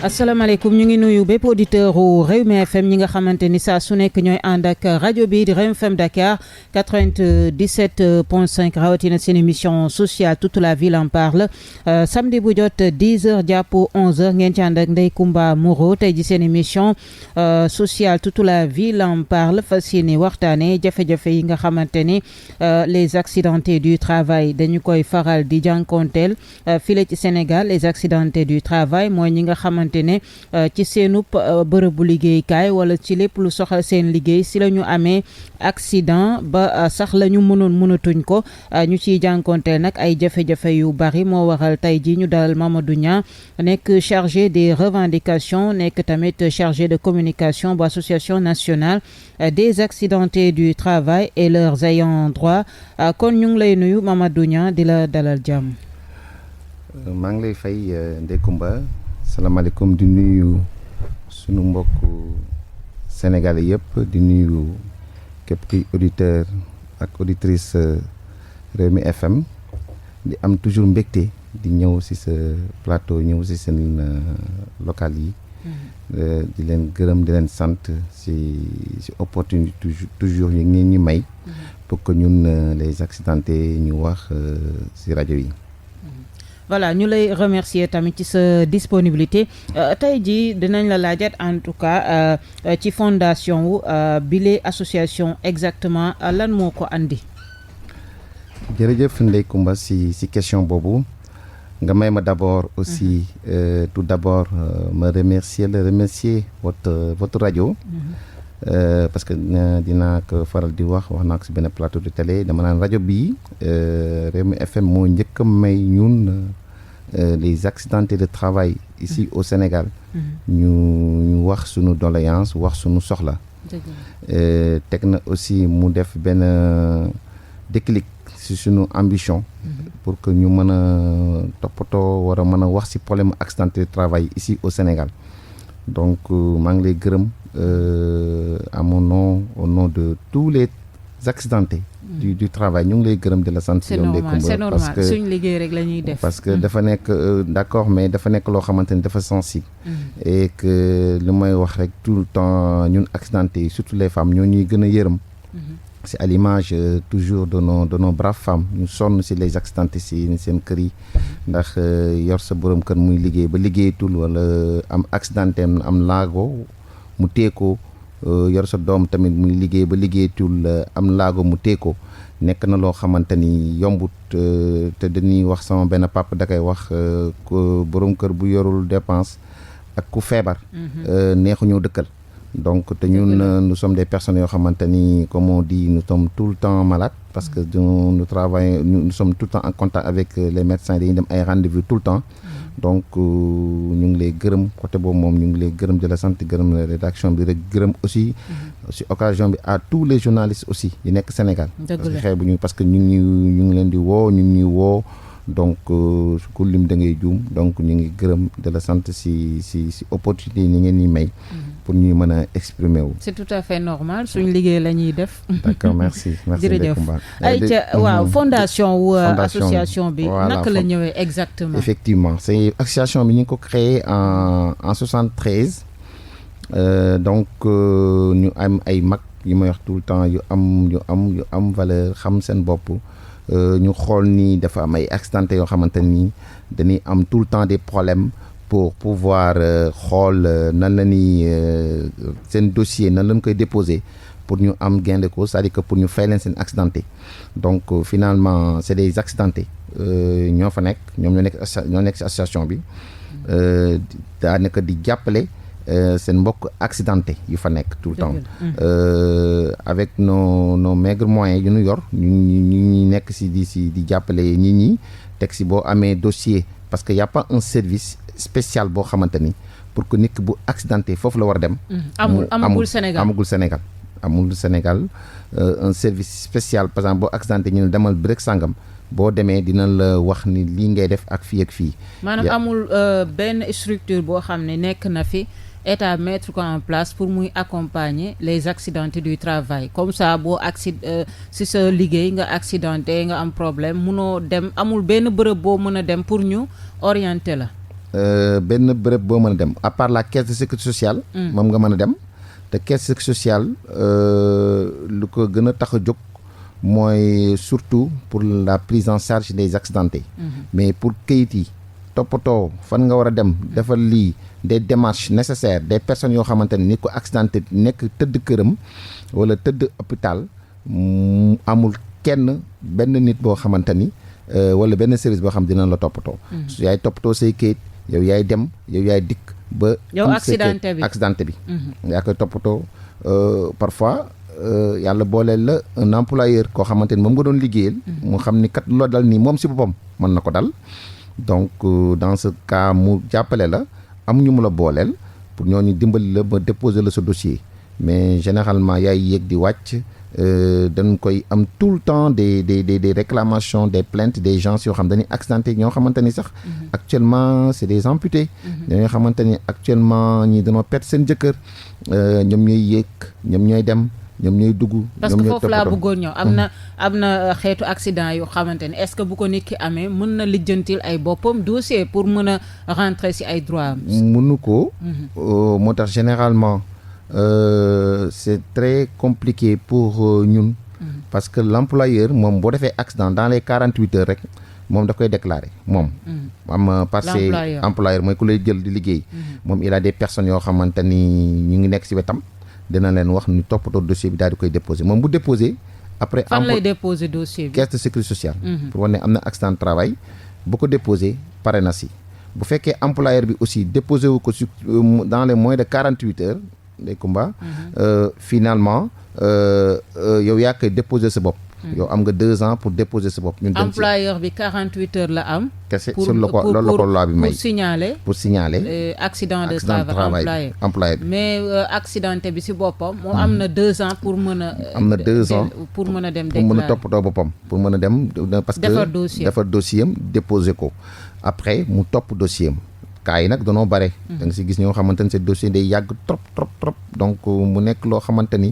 asalaamaaleykum ñu ngi nuyu bépp auditeur u Rewmi FM ñi nga xamante ni saa su nekk ñooy ànd ak rajo bi di Rewmi FM Dakar 97.5 rawatina seen émission sociale toute la ville en parle samedi bu jot 10h jàpp 11h ngeen ci ànd ak Ndeye Comba Moreau tey ji seen émission sociale toute la ville en parle fas yéene waxtaane jafe-jafe yi nga xamante ni les accidentés du travail dañu koy faral di jànkonteel file ci Sénégal. Les accidentés du travail mooy ñi nga xamante ne ci seenub bërëbu liggéeykaay wala ci lépp lu soxal seen liggéey si la ñu amee accident ba sax la ñu mënatuñ ko ñu ciy jànkonteel nag ay jafe-jafe yu bari moo waral tey ji ñu dalal Mamadou Niang nekk chargé des revendications nekk tamit chargé de communication bu association nationale des accidentés du travail et leurs ayants droit kon ñu ngi lay nuyu Mamadou Niang di la dalal jàmm. maa ngi lay fay Ndeye Comba salaamaaleykum di nuyu sunu mbokku sénégalais yëpp di nuyu képp kuy auditeur ak auditrice Rewmi FM di am toujours mbégte di ñëw ci sa plateau ñëw ci seen local yi di leen gërëm di leen sant ci opportunité toujours yi ngeen ñu may pour que ñun les accidentés ñu wax ci rajo yi. Voilà ñu lay remercier tamit ci sa disponibilité tey jii dinañ la laajat en tout cas ci fondation wu bile association exactement lan moo ko andi. jërëjëf Ndeye Comba si question boobu nga may ma d'abord aussi tout d'abord ma remercier votre rajo. Parce que dinaa ko faral di wax naa ko si benn plateau de télé dama naan rajo bii Rewmi FM moo njëkk a may ñun les accidentés de travail ici au Sénégal ñu wax sunu doléance wax sunu soxla teg na aussi mu def benn déclic si sunu ambition pour que ñu mën a toppatoo war a mën a wax si problème accidenté de travail ici au Sénégal donc maa ngi lay gërëm à mon nom au nom de tous les accidentés du travail ñu ngi lay gërëm di la sant. c'est normal c'est normal parce que suñ liggéey rek la ñuy def. parce que dafa nekk d'accord mais dafa nekk loo xamante ni dafa sensible. et que li may wax rek tout le temps ñun accidentés yi surtout les femmes ñoo ñuy gën a yërëm. c'est à l'image toujours de nos braves femmes ñu sonn ci les accidentés ci seen kër yi ndax yor sa borom kër muy liggéey ba liggéeyatul wala am accidenté am laago mu teekoo yor sa doom tamit muy liggéey ba liggéeyatul am laago mu teekoo nekk na loo xamante ni yombut te dañuy wax sama benn papa da koy wax borom kër bu yorul dépense ak ku feebar neexu ñoo dëkkal. donc te ñun nous sommes des personnes yoo xamante ni comme on dit nous sommes tout le temps malades parce que nous travaillons nous sommes tout le temps en contact avec les médecins dañuy dem ay rendez-vous tout le temps donc ñu ngi lay gërëm côté boobu moom ñu ngi lay gërëm di la sant gërëm la rédaction bi rek gërëm aussi ci occasion bi à tous les journalistes aussi yi nekk Sénégal parce que ñu ngi leen di woo ñu ngi ñuy woo donc ku lim da ngay juum donc ñu ngi gërëm de la sant si opportunité yi ni ngeen ñuy may pour ñuy mën a exprimer wu. c'est tout à fait normal suñu liggéey la ñuy def. d'accord merci jërëjëf ayca waaw fondation wu association bi naka la ñëwee exactement. effectivement c'est association bi ñu ngi ko créé en 73 donc ñu am ay mag yu may wax tout le temps yu am valeur xam seen bopp. ñu xool ni dafa am ay accidentés yoo xamante ni dañuy am tout le temps des problèmes pour pouvoir xool nan la ñuy seen dossier nan lañ koy déposer pour ñu am gain de cause c'est-à-dire que pour ñu fay leen seen accidenté donc finalement c'est des accidentés ñoo fa nekk ñoom ñoo nekk ci association bi daanaka di jàppale seen mbokk accidenté yu fa nekk tout le temps avec nos maigres moyens yu ñu yor ñu nekk di jàppale nit ñi teg ci boo amee dossier parce que y a pas un service spécial boo xamante ni pour que nit ki bu accidenté foofu la war a dem amul Sénégal un service spécial par exemple boo accidenté ñu ne demal bi rek sàngam boo demee dina la wax ni lii ngay def ak fii ak fii maanaam amul benn structure boo xam ne nekk na fi état mettre ko en place pour muy accompagner les accidentés du travail comme ça boo si sa liggéey nga accidenté nga am problème munoo dem amul benn bërëb boo mën a dem pour ñu orienter la. benn bërëb boo mën a dem à part la caisse de sécurité sociale. moom nga mën a dem te caisse de sécurité sociale lu ko gën a tax a jóg mooy surtout pour la prise en charge des accidentés. mais pour kayit yi toppatoo fan nga war a dem defal lii des démarches nécessaires des personnes yoo xamante ni nit ko accidenté nekk tëdd këram wala tëdd hôpital amul kenn benn nit boo xamante ni wala benn service boo xam dina la toppatoo. su yaay toppatoo say kayit yow yaay dem yow yaay dikk ba. yow accidenté bi yaa koy toppatoo parfois yàlla booleel la un employeur koo xamante ni moom nga doon liggéeyal. mu xam ni kat loo dal nii moom si boppam mën na ko dal. donc dans ce cas mu jàppale la am ñu mu la booleel pour ñooñu dimbali la ba déposer la sa dossier mais généralement yaay yéeg di wàcc. dañ koy am tout le temps des réclamations des plaintes des gens yoo xam dañuy accidenté ñoo xamante ni sax actuellement c'est des amputés ñoo xamante ni actuellement ñi dañoo perte seen jëkkër ñoom ñooy yéeg ñoom ñooy dem ñoom ñooy dugg parce que foofu laa bëggoon ñëw am na xeetu accident yoo xamante ni est-ce que bu ko nit ki amee mën na lijjantil ay boppam dossier pour mën a rentrer ci ay droits am mënu ko moo tax généralement c'est très compliqué pour ñun parce que l'employeur moom boo defee accident dans les 48 heures rek moom daf koy déclarer moom am passé employeur mooy ku lay jël di liggéey moom il a des personnes yoo xamante ni ñu ngi nekk ci wetam dina leen wax ñu toppatoo dossier bi daal di koy déposer moom bu déposer après fan lay déposer dossier bi caisse de sécurité sociale pour wane ne am na accident de travail bu ko déposer pare na ci bu fekkee employeur bi aussi déposer wu ko dans les moins de 48 heures Ndeye Comba finalement yow yaa koy déposer sa bopp yow am nga 2 ans pour déposer sa bopp. ñun employeur bi 48 heures la am. kese sur loolu la ko loi bi may pour signaler accident de travail employé bi mais accidenté bi si boppam moom am na 2 ans pour mën a. am na 2 ans pour mën a dem pour mën a toppatoo boppam pour mën a dem. parce que defar dossier am déposer ko après mu topp dossier am. cas yi nag danoo bare. da nga si gis ñoo xamante ni seen dossier day yàgg trop donc mu nekk loo xamante ni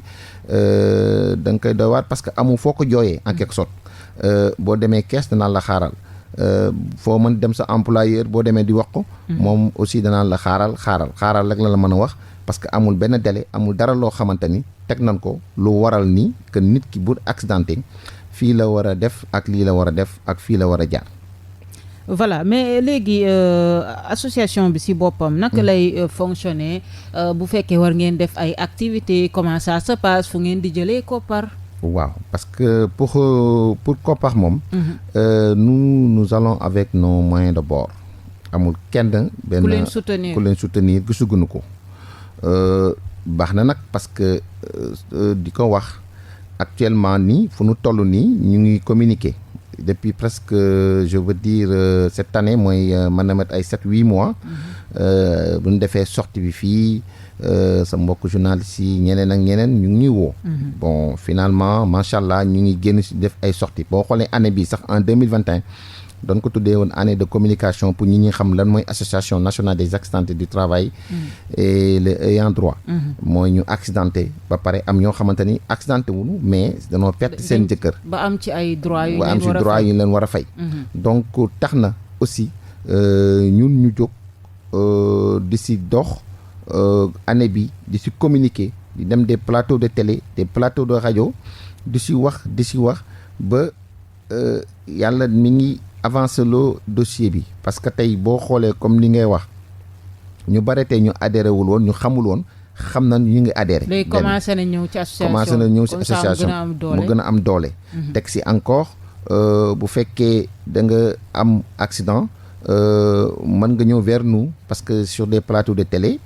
da nga koy doy waar parce que amul foo ko jooyee en quelque sorte boo demee kees danaa la xaaral foo mën dem sa employeur boo demee di wax ko. moom aussi danaa la xaaral rek la mën a wax parce que amul benn délai amul dara loo xamante ni teg nañ ko lu waral ni que nit ki bu accidenté fii la war a def ak lii la war a def ak fii la war a jaar. voilà mais léegi association bi ci boppam naka lay fonctionner bu fekkee war ngeen def ay activités comment ça se passe fu ngeen di jëlee koppar. waaw parce que pour koppar moom. nous allons avec nos moyens de bord. amul kenn benn ku leen soutenir gisuguñu ko. baax na nag parce que di ko wax actuellement nii fu nu toll nii ñu ngi communiquer. depuis presque je veux dire cette année mooy mën na met ay 7-8 mois bu ñu defee sortie bi fii sa mbokk journalistes yi ñeneen ak ñeneen ñu ngi ñuy woo bon finalement macha allah ñu ngi génn si def ay sorties boo xoolee année bi sax en 2021 doon ko tuddee woon année de communication pour ñi xam lan mooy association nationale des accidentés du travail et les ayants droit mooy ñu accidenté ba pare am ñoo xamante ni accidenté wuñu mais danoo perte seen jëkkër ba am ci ay droits yu ñu leen war a fay donc tax na aussi ñun ñu jóg di si dox année bi di si communiquer di dem des plateaux de télé des plateaux de rajo di si wax ba yàlla mi ngi avancer loo dossier bi parce que tey boo xoolee comme li ngay wax ñu bare tey ñu adhéré wul woon ñu xamul woon xam na ñu ngi adhéré. léegi commencé na ñëw ci association mu gën a am doole. teg si encore bu fekkee da nga am accident mën nga ñëw vers nous parce que sur des plateaux de télé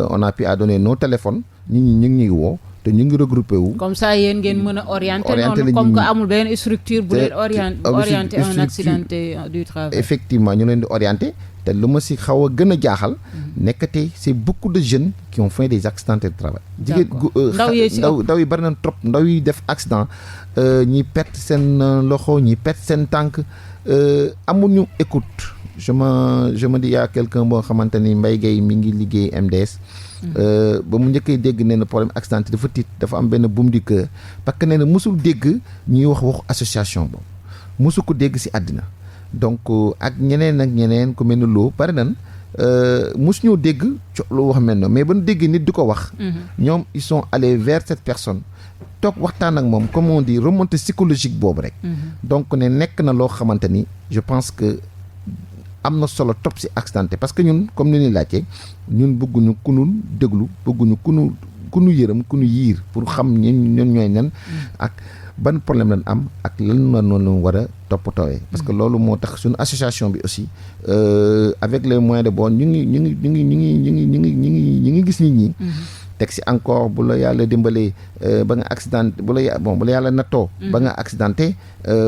on a pu donner nos téléphones nit ñi ñu ngi ñuy woo. te ñu ngi regroupé wu. comme ça yéen ngeen mën a orienter noonu comme que amul benn structure bu leen orienter un accidenté du travail. effectivement ñu leen di orienter te lu ma si xaw a gën a jaaxal. nekkate c'est beaucoup de jeunes qui ont fait des accidentés de travail. ndaw yi bari na trop ndaw yi def accident ñi perte seen loxo ñi perte seen tànk amuñu écoute. je me dis y a quelqu'un boo xamante ni Mbaye Gueye mi ngi liggéey MDS. ba mu njëkkee dégg nee na problème accidenté dafa tiit dafa am benn boum du cœur parce que nee na mosul dégg ñuy waxu association boobu mosu ko dégg ci àddina donc ak ñeneen ku mel ni loo bari nan mosu ñoo dégg lu wax mel noonu mais ba ñu dégg nit di ko wax. ñoom ils sont allés vers cette personne. toog waxtaan ak moom comme on dit remontée psychologique boobu rek. donc ne nekk na loo xamante ni je pense que am na solo trop si accidenté parce que ñun comme ni ñuy laajte ñun bëgguñu ku ñu déglu bëgguñu ku ñu yërëm ku ñu yiir pour xam ñun ñooy nen ak ban problème lañ am ak lan la noonu war a toppatoowee. parce que loolu moo tax suñu association bi aussi avec les moyens de bord ñu ngi gis nit ñi. teg si encore bu la yàlla dimbalee ba nga accident bu la yàlla nattoo. ba nga accidenté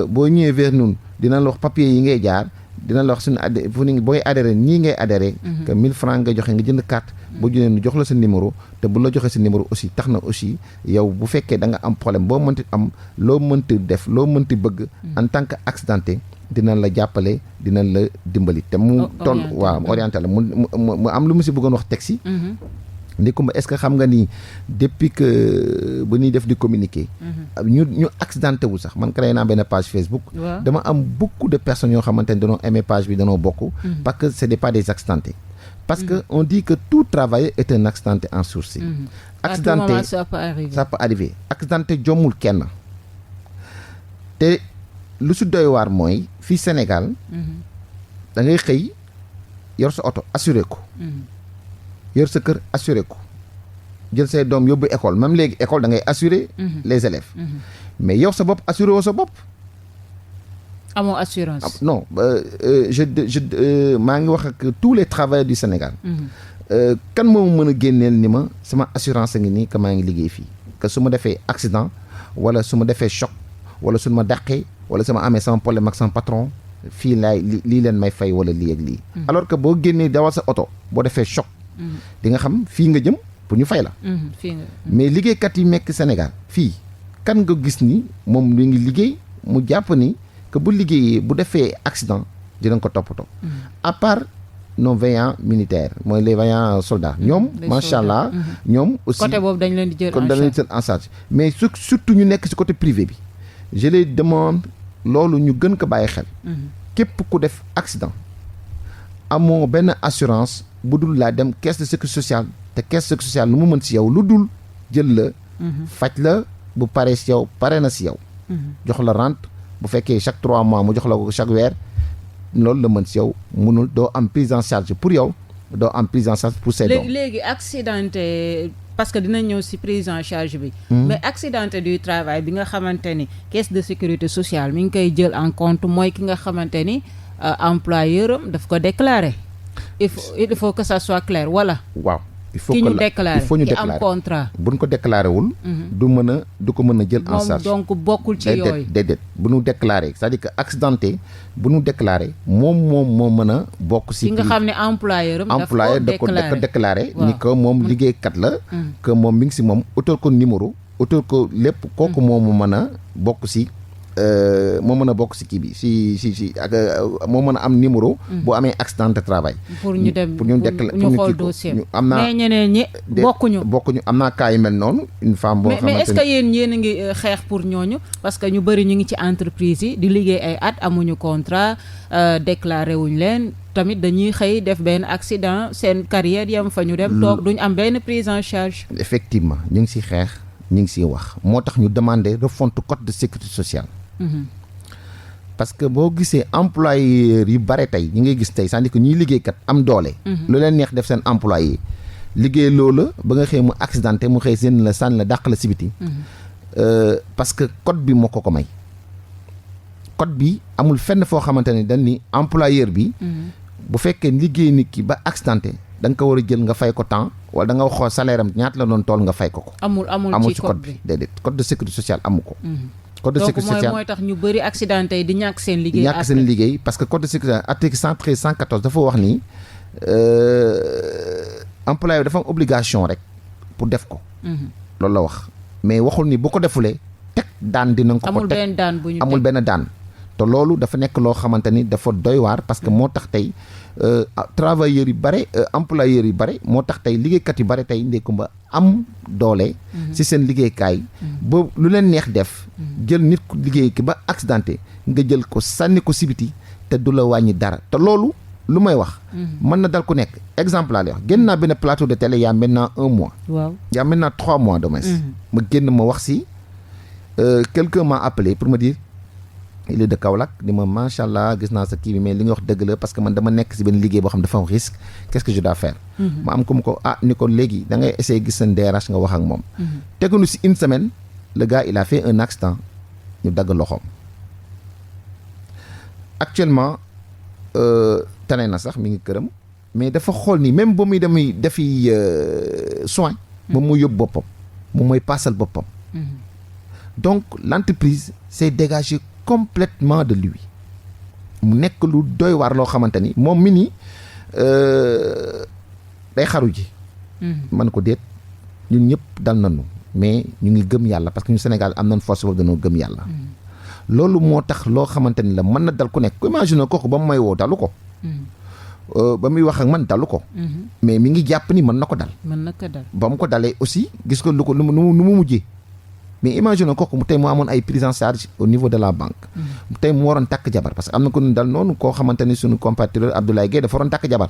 boo ñëwee vers ñun dina la wax papier yi ngay jaar dina la wax suñu booy adhéré nii ngay adhéré. que 1000 francs nga joxe nga jënd carte. boo jëlee ñu jox la sa numéro te bu la joxee sa numéro aussi tax na aussi yow bu fekkee da nga am problème boo mënti am loo mënti def loo mënti bëgg. en tant que accidenté dina la jàppale dina la dimbali. te mu toll waaw orienté la mu am lu mu si bëggoon wax teg si. Ndeye Comba est-ce que xam nga ni depuis que ba ñuy def di communiquer. ñu accidenté wu sax man créé naa benn page Facebook. dama am beaucoup de personnes yoo xamante ne dañoo aimé page bi dañoo bokk. parce que c'est pas des accidentés. parce que on dit que tout travailleur est un accidenté en sursis. accidenté ça peut arriver accidenté jommul kenn. te lu si doy waar mooy fii Sénégal. da ngay xëy yor sa oto assuré ko. yor sa kër assuré ko jël say doom yóbbu école même léegi école da ngay assurer les élèves mais yow sa bopp assuré woo sa bopp. amoo assurance. non maa ngi wax ak tous les travailleurs du Sénégal. kan moo mën a génneel ni ma sama assurance a ngi nii que maa ngi liggéey fii que su ma defee accident wala su ma defee choc wala su ma dàqee wala sama amee sama problème ak sama patron fii laay lii leen may fay wala lii ak lii. alors que boo génnee dawal sa oto boo defee choc. di nga xam fii nga jëm pour ñu fay la. mais liggéeykat yi nekk Sénégal fii kan nga gis ni moom lu ngi liggéey mu jàpp ni que bu liggéeyee bu defee accident dinañ ko toppatoo. à part nos veillants militaires mooy les veillants soldats ñoom. macha allah ñoom aussi côté boobu dañ leen di jël en charge mais surtout ñu nekk ci côté privé bi je les demande loolu ñu gën ko bàyyi xel. képp ku def accident amoo benn assurance. bu dul laa dem caisse de sécurité sociale te caisse de sécurité sociale lu mu mën si yow lu dul jël la. faj la bu paree si yow pare na si yow. jox la rente bu fekkee chaque 3 mois mu jox la ko chaque weer loolu la mën si yow munul doo am prise en charge pour yow doo am prise en charge pour say doom. léegi accidenté parce que dinañ ñëw si prise en charge bi. mais accidenté du travail bi nga xamante ni caisse de sécurité sociale mi ngi koy jël en compte mooy ki nga xamante ni employeur am daf ko déclarer. il faut que ça soit clair voilà. waaw il faut ki que ñu déclaré il faut ñu ki déclarer am contrat. buñ ko déclaré wul. du ko mën a jël en charge. moom donc bokkul ci yooyu. déedéet bu ñu déclaré c'est-à-dire que accidenté bu ñu déclaré moom moo mën a bokk si. ki nga xam ne employeur am da ko déclaré ni que moom liggéeykat la. que moom mi ngi si moom utal ko numéro utal ko lépp kooku moomu mën a bokk si. moo mën a bokk si kii bi si ak moo mën a am numéro. bu amee accident de travail. pour ñu dem pour ñu xool dossier am naa mais ñeneen ñi bokkuñu am naa cas yu mel noonu. une femme boo xamante mais est-ce que yéen a ngi xeex pour ñooñu parce que ñu bëri ñu ngi ci entreprise yi di liggéey ay at amuñu contrat déclaré wuñ leen tamit dañuy xëy def benn accident seen carrière yam fa ñu dem toog duñ am benn prise en charge. effectivement ñu ngi si xeex ñu ngi siy wax moo tax ñu demander refonte code de sécurité sociale. parce que boo gisee employeurs yu bare tey ñi ngay gis tey c'est-à-dire que ñuy liggéeykat am doole. lu leen neex def seen employé liggéey loola ba nga xëy mu accidenté mu xëy seen la sànni la dàq la si biti. parce que code bi moo ko may. code bi amul fenn foo xamante ne dañ ni employeur bi. bu fekkee liggéey nit ki ba accidenté da nga ko war a jël nga fay ko temps wala da nga xool salaire am ñaata la doon tool nga fay ko. amul ci code bi déedéet code de sécurité sociale amu ko. code de sécurité sociale donc mooy tax ñu bëri accidenté yi di ñàkk seen liggéey. parce que code de sécurité article 113 114 dafa wax ni employé dafa am obligation rek pour def ko. loolu la wax mais waxul ni bu ko defulee teg daan dinañ ko ko teg amul benn daan. te loolu dafa nekk loo xamante ni dafa doy waar parce que moo tax tey travailleurs yi bare employeurs yi bare moo tax tey liggéeykat yi bare tey Ndeye Comba am doole. ci seen liggéeykaay. ba lu leen neex def. jël nit ku liggéey ki ba accidenté nga jël ko sànni ko si biti te du la wàññi dara te loolu lu may wax. mën na dal ku nekk exemple laa lay wax génn naa benn plateau de télé y a maintenant 1 mois. waaw y a maintenant 3 mois de moins. ma génn ma wax si quelqu'un m'a appelé pour me dire il est de Kaolack di ma macha allah gis naa sa kii bi mais li nga wax dëgg la parce que man dama nekk si benn liggéey boo xam dafa am risque qu'est-ce que je dois faire. ma am comme ko ni ko léegi da ngay essayer gis seen DRH nga wax ak moom. teguñu si une semaine le gars il a fait un accident ñu dagg loxoom. actuellement tane na sax mi ngi këram mais dafa xool ni même ba muy demuy defi soin moom mooy yóbbu boppam moom mooy paasal boppam. donc l'entreprise s'est dégagée complètement de lui mu nekk lu doy waar loo xamante ni moom mi ni day xaru ji. man ko déet ñun ñëpp dal nañu mais ñu ngi gëm yàlla parce que ñu Sénégal am nañ force boobu dañoo gëm yàlla. loolu moo tax loo xamante ni la mën na dal ku nekk imagine kooku ba mu may woo dalu ko. ba muy wax ak man dalu ko. mais mi ngi jàpp ni mën na ko dal. mën na ko dal ba mu ko dalee aussi gis ko lu mu mujjee. mais imagine kooku mu tey mu amoon ay prise en charge au niveau de la banque. tey mu waroon takk jabar parce que am na ko ñu dal noonu koo xamante ni suñu compatriote Abdoulaye Gueye dafa waroon takk jabar.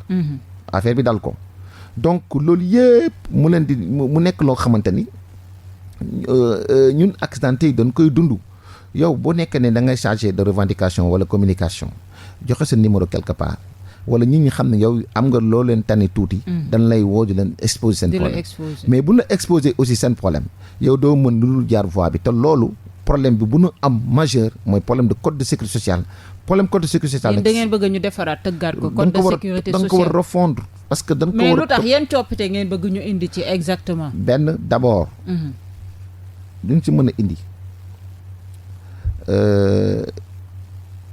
affaire bi dal ko. donc loolu yëpp mu leen di mu nekk loo xamante ni ñun accidenté yi dañ koy dund. yow boo nekkee ne da ngay chargé de revendication wala communication joxe sa numéro quelque part wala nit ñi xam ne yow am nga loo leen tane tuuti. dañ lay woo di leen exposer seen problème mais bu la exposer aussi seen problème yow doo mën lu dul jaar voie bi te loolu problème bi bu nu am majeur mooy problème de code de sécurité sociale. problème code de sécurité sociale. da ngeen bëgg ñu defaraat tëggaat ko. code de sécurité sociale da nga ko war a refondre. parce que da nga ko war mais lu tax yéen coppite ngeen bëgg ñu indi ci exactement. benn d'abord. duñ ci mën a indi.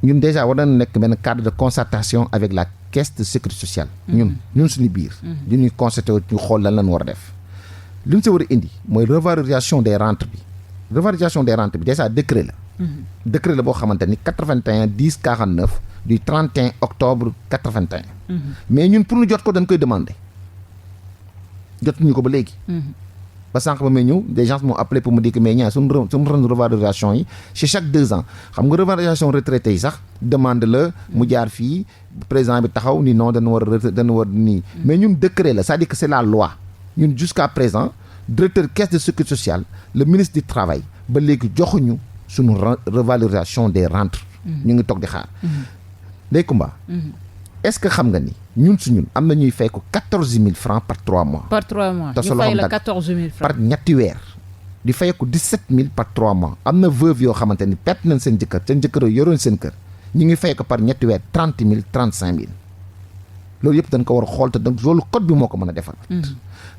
ñun déjà war nañu nekk benn cadre de concertation avec la caisse de sécurité sociale. ñun suñu biir. di ñuy concerté ñu xool lan lañ war a def. li ñu si war a indi mooy revalorisation des rentes bi. revalorisation des rentes bi déjà décret la. décret la boo xamante ni 81 10 49 du 31 octobre 81. mais ñun pour ñu jot ko dañ koy demander. jotuñu ko ba léegi. ba sànq ba may ñëw des gens m'ont appelé pour me dire que mais ñaa suñu revalorisation yi c'est chaque 2 ans xam nga revalorisation retraité yi sax demande la mu jaar fii président bi taxaw ni non dañu war nii mais ñun décret la c'est-à-dire que c'est la loi ñun jusqu'à présent directeur caisse de sécurité sociale le ministre du travail ba léegi joxuñu suñu revalorisation des rentes ñu ngi toog di xaar Ndeye Comba est-ce que xam nga ni ñun am na ñuy fay ko 14 000 francs par 3 mois. par 3 mois ñu fay la 14 000 francs par ñetti weer. di fay ko 17 000 par 3 mois am na veuve yoo xamante ni perte nañ seen jëkkër yoroon seen kër ñu ngi fay ko par ñetti weer 30 000 35 000 loolu yëpp dañ ko war a xool te donc loolu code bi moo ko mën a defal.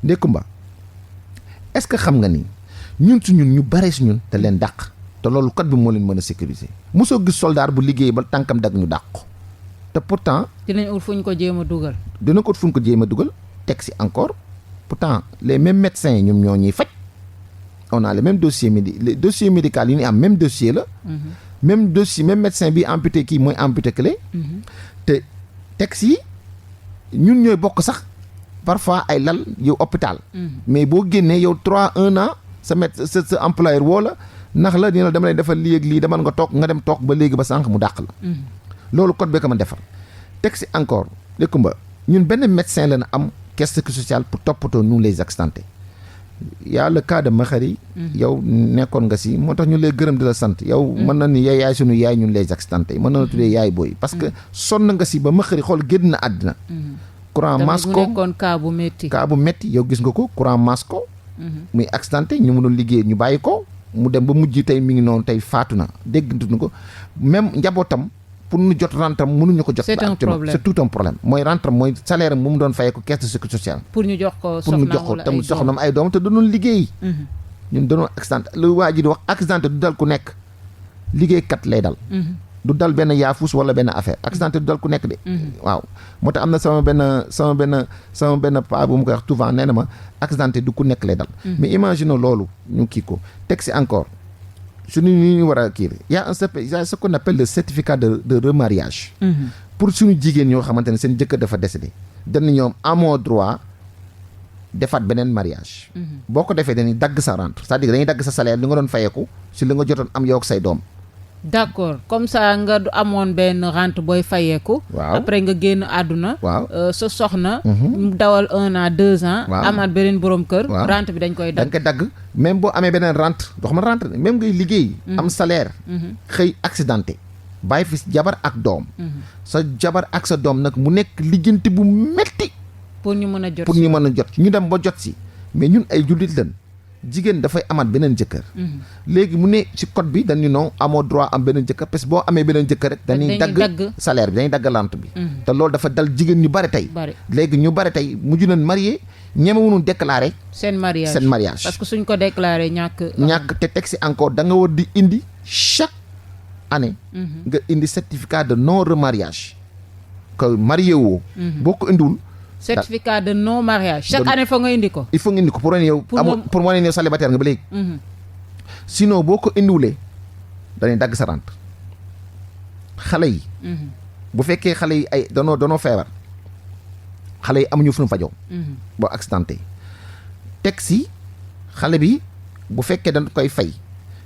Ndeye Comba est-ce que xam nga ni ñun ñu bare si ñun te leen dàq te loolu code bi moo leen mën a sécuriser mosoo gis soldat bu liggéey ba tànkam dag ñu dàq ko. te pourtant. dinañ ut fu ñu ko jéem a dugal. dina ko ut fu ñu ko jéem a dugal teg si encore pourtant les mêmes médecins yi ñoom ñoo ñuy faj on a les mêmes dossiers les dossiers médicaux yi ñu am même dossier la. même dossier même médecin bi amputé kii mooy amputé clé. te teg si ñun ñooy bokk sax parfois ay lal yow hôpital. mais boo génnee yow 1 an sa employeur woo la ndax la dina la dama lay defal lii ak lii demal nga toog nga dem toog ba léegi ba sànq mu dàq la. loolu code bee ko ma defar teg si encore Ndeye Comba ñun benn médecin la na am caisse de sécurité sociale pour toppatoo nous les accidentés y a le cas de Makhari. yow nekkoon nga si moo tax ñu lay gërëm di la sant yow. mën na ni yaay sunu yaay ñun les accidentés mën na la tuddee yaay booy. parce que sonn nga si ba Makhari xool génn na àddina. courant masse ko nekkoon cas bu métti. cas bu métti yow gis nga ko courant masse ko. muy accidenté ñu mënul liggéey ñu bàyyi ko mu dem ba mujj tey mi ngi noonu tey faatu na dégg ko même njabootam. pour ñu jot rentam mënuñu ko jot. c'est un problème c'est tout un problème mooy rentam mooy salaire am bu mu doon fayee ko caisse de sécurité sociale. pour ñu jox ko soxnaam ay doom te doon liggéey. ñun dañoo accident lu waa ji di wax accident du dal ku nekk liggéeykat lay dal. du dal benn yaafus wala benn affaire accident du dal ku nekk de. waaw moo tax am na sama benn paa bu mu koy wax souvent nee na ma accident du ku nekk lay dal. mais imagine loolu ñu kii ko teg si encore. suñu ñu war a kii y a ce qu'on appelle le certificat de remariage. pour suñu jigéen ñoo xamante ne seen jëkkër dafa décédé dañ ñoom amoo droit defaat beneen mariage. boo ko defee dañuy dagg sa rente c'est-à-dire dañuy dagg sa salaire li nga doon fayeeku si li nga jotoon am yow ak say doom d'accord comme ça nga amoon benn rente booy fayeeku. waaw après nga génn àdduna. waaw sa soxna. mu dawal 1 an 2 ans. waaw amaat beneen borom kër. waaw rente bi dañ koy dagg. dañ koy dagg même boo amee beneen rente dox ma rente même ngay liggéey. am salaire. xëy accidenté. bàyyi fi jabar ak doom. sa jabar ak sa doom nag mu nekk lijjanti bu metti pour ñu mën a jot pour ñu mën a jot ñu dem ba jot si mais ñun ay jullit lañ jigéen dafay amaat beneen jëkkër. léegi mu ne ci code bi dañu non amoo droit am beneen jëkkër parce que boo amee beneen jëkkër rek. dañuy dagg salaire bi dañuy dagg rente bi. te loolu dafa dal jigéen ñu bari tey. léegi ñu bari tey mujj nañ marié ñemewuñu déclarer. seen mariage parce que suñ ko déclarer ñàkk te teg si encore da nga war di indi chaque année. nga indi certificat de non remariage. que marié woo. boo ko indiwul. certificat de non mariage chaque année foog nga indi ko. il faut nga indi ko pour wane yow. pour wane yow célibataire nga ba léegi. sinon boo ko indiwulee dañuy dagg sa rente xale yi. bu fekkee xale yi ay danoo feebar xale yi amuñu fu ñu fajoo. boo accidenté teg si xale bi bu fekkee dañ koy fay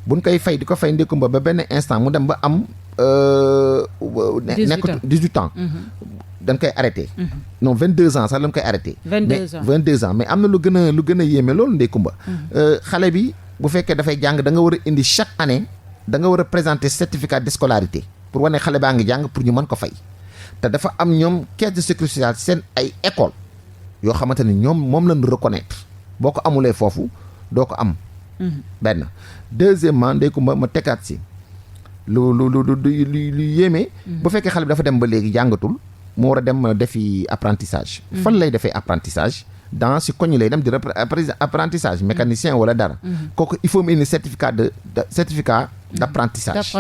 buñ koy fay di ko fay ndékkumba ba benn instant mu dem ba am. 18 ans. dañ koy arrêté. non 22 ans sax lañ koy arrêté. 22 ans mais am na lu gën a yéeme loolu ndey kumba. xale bi bu fekkee dafay jàng da nga war a indi chaque année da nga war a présenter certificat de scolarité pour wane xale baa ngi jàng pour ñu mën ko fay. te dafa am ñoom caisse de sécurité sociale seen ay école yoo xamante ni ñoom moom lañ reconnaître boo ko amulee foofu doo ko am. benn deuxièmement ndey kumba ma tegaat si lu yéeme. bu fekkee xale bi dafa dem ba léegi jàngatul. mu war a dem defi apprentissage. fan lay defee apprentissage dans si koñ lay dem di apprentissage mécanicien wala dara. kooku il faut mu indi certificat d'apprentissage.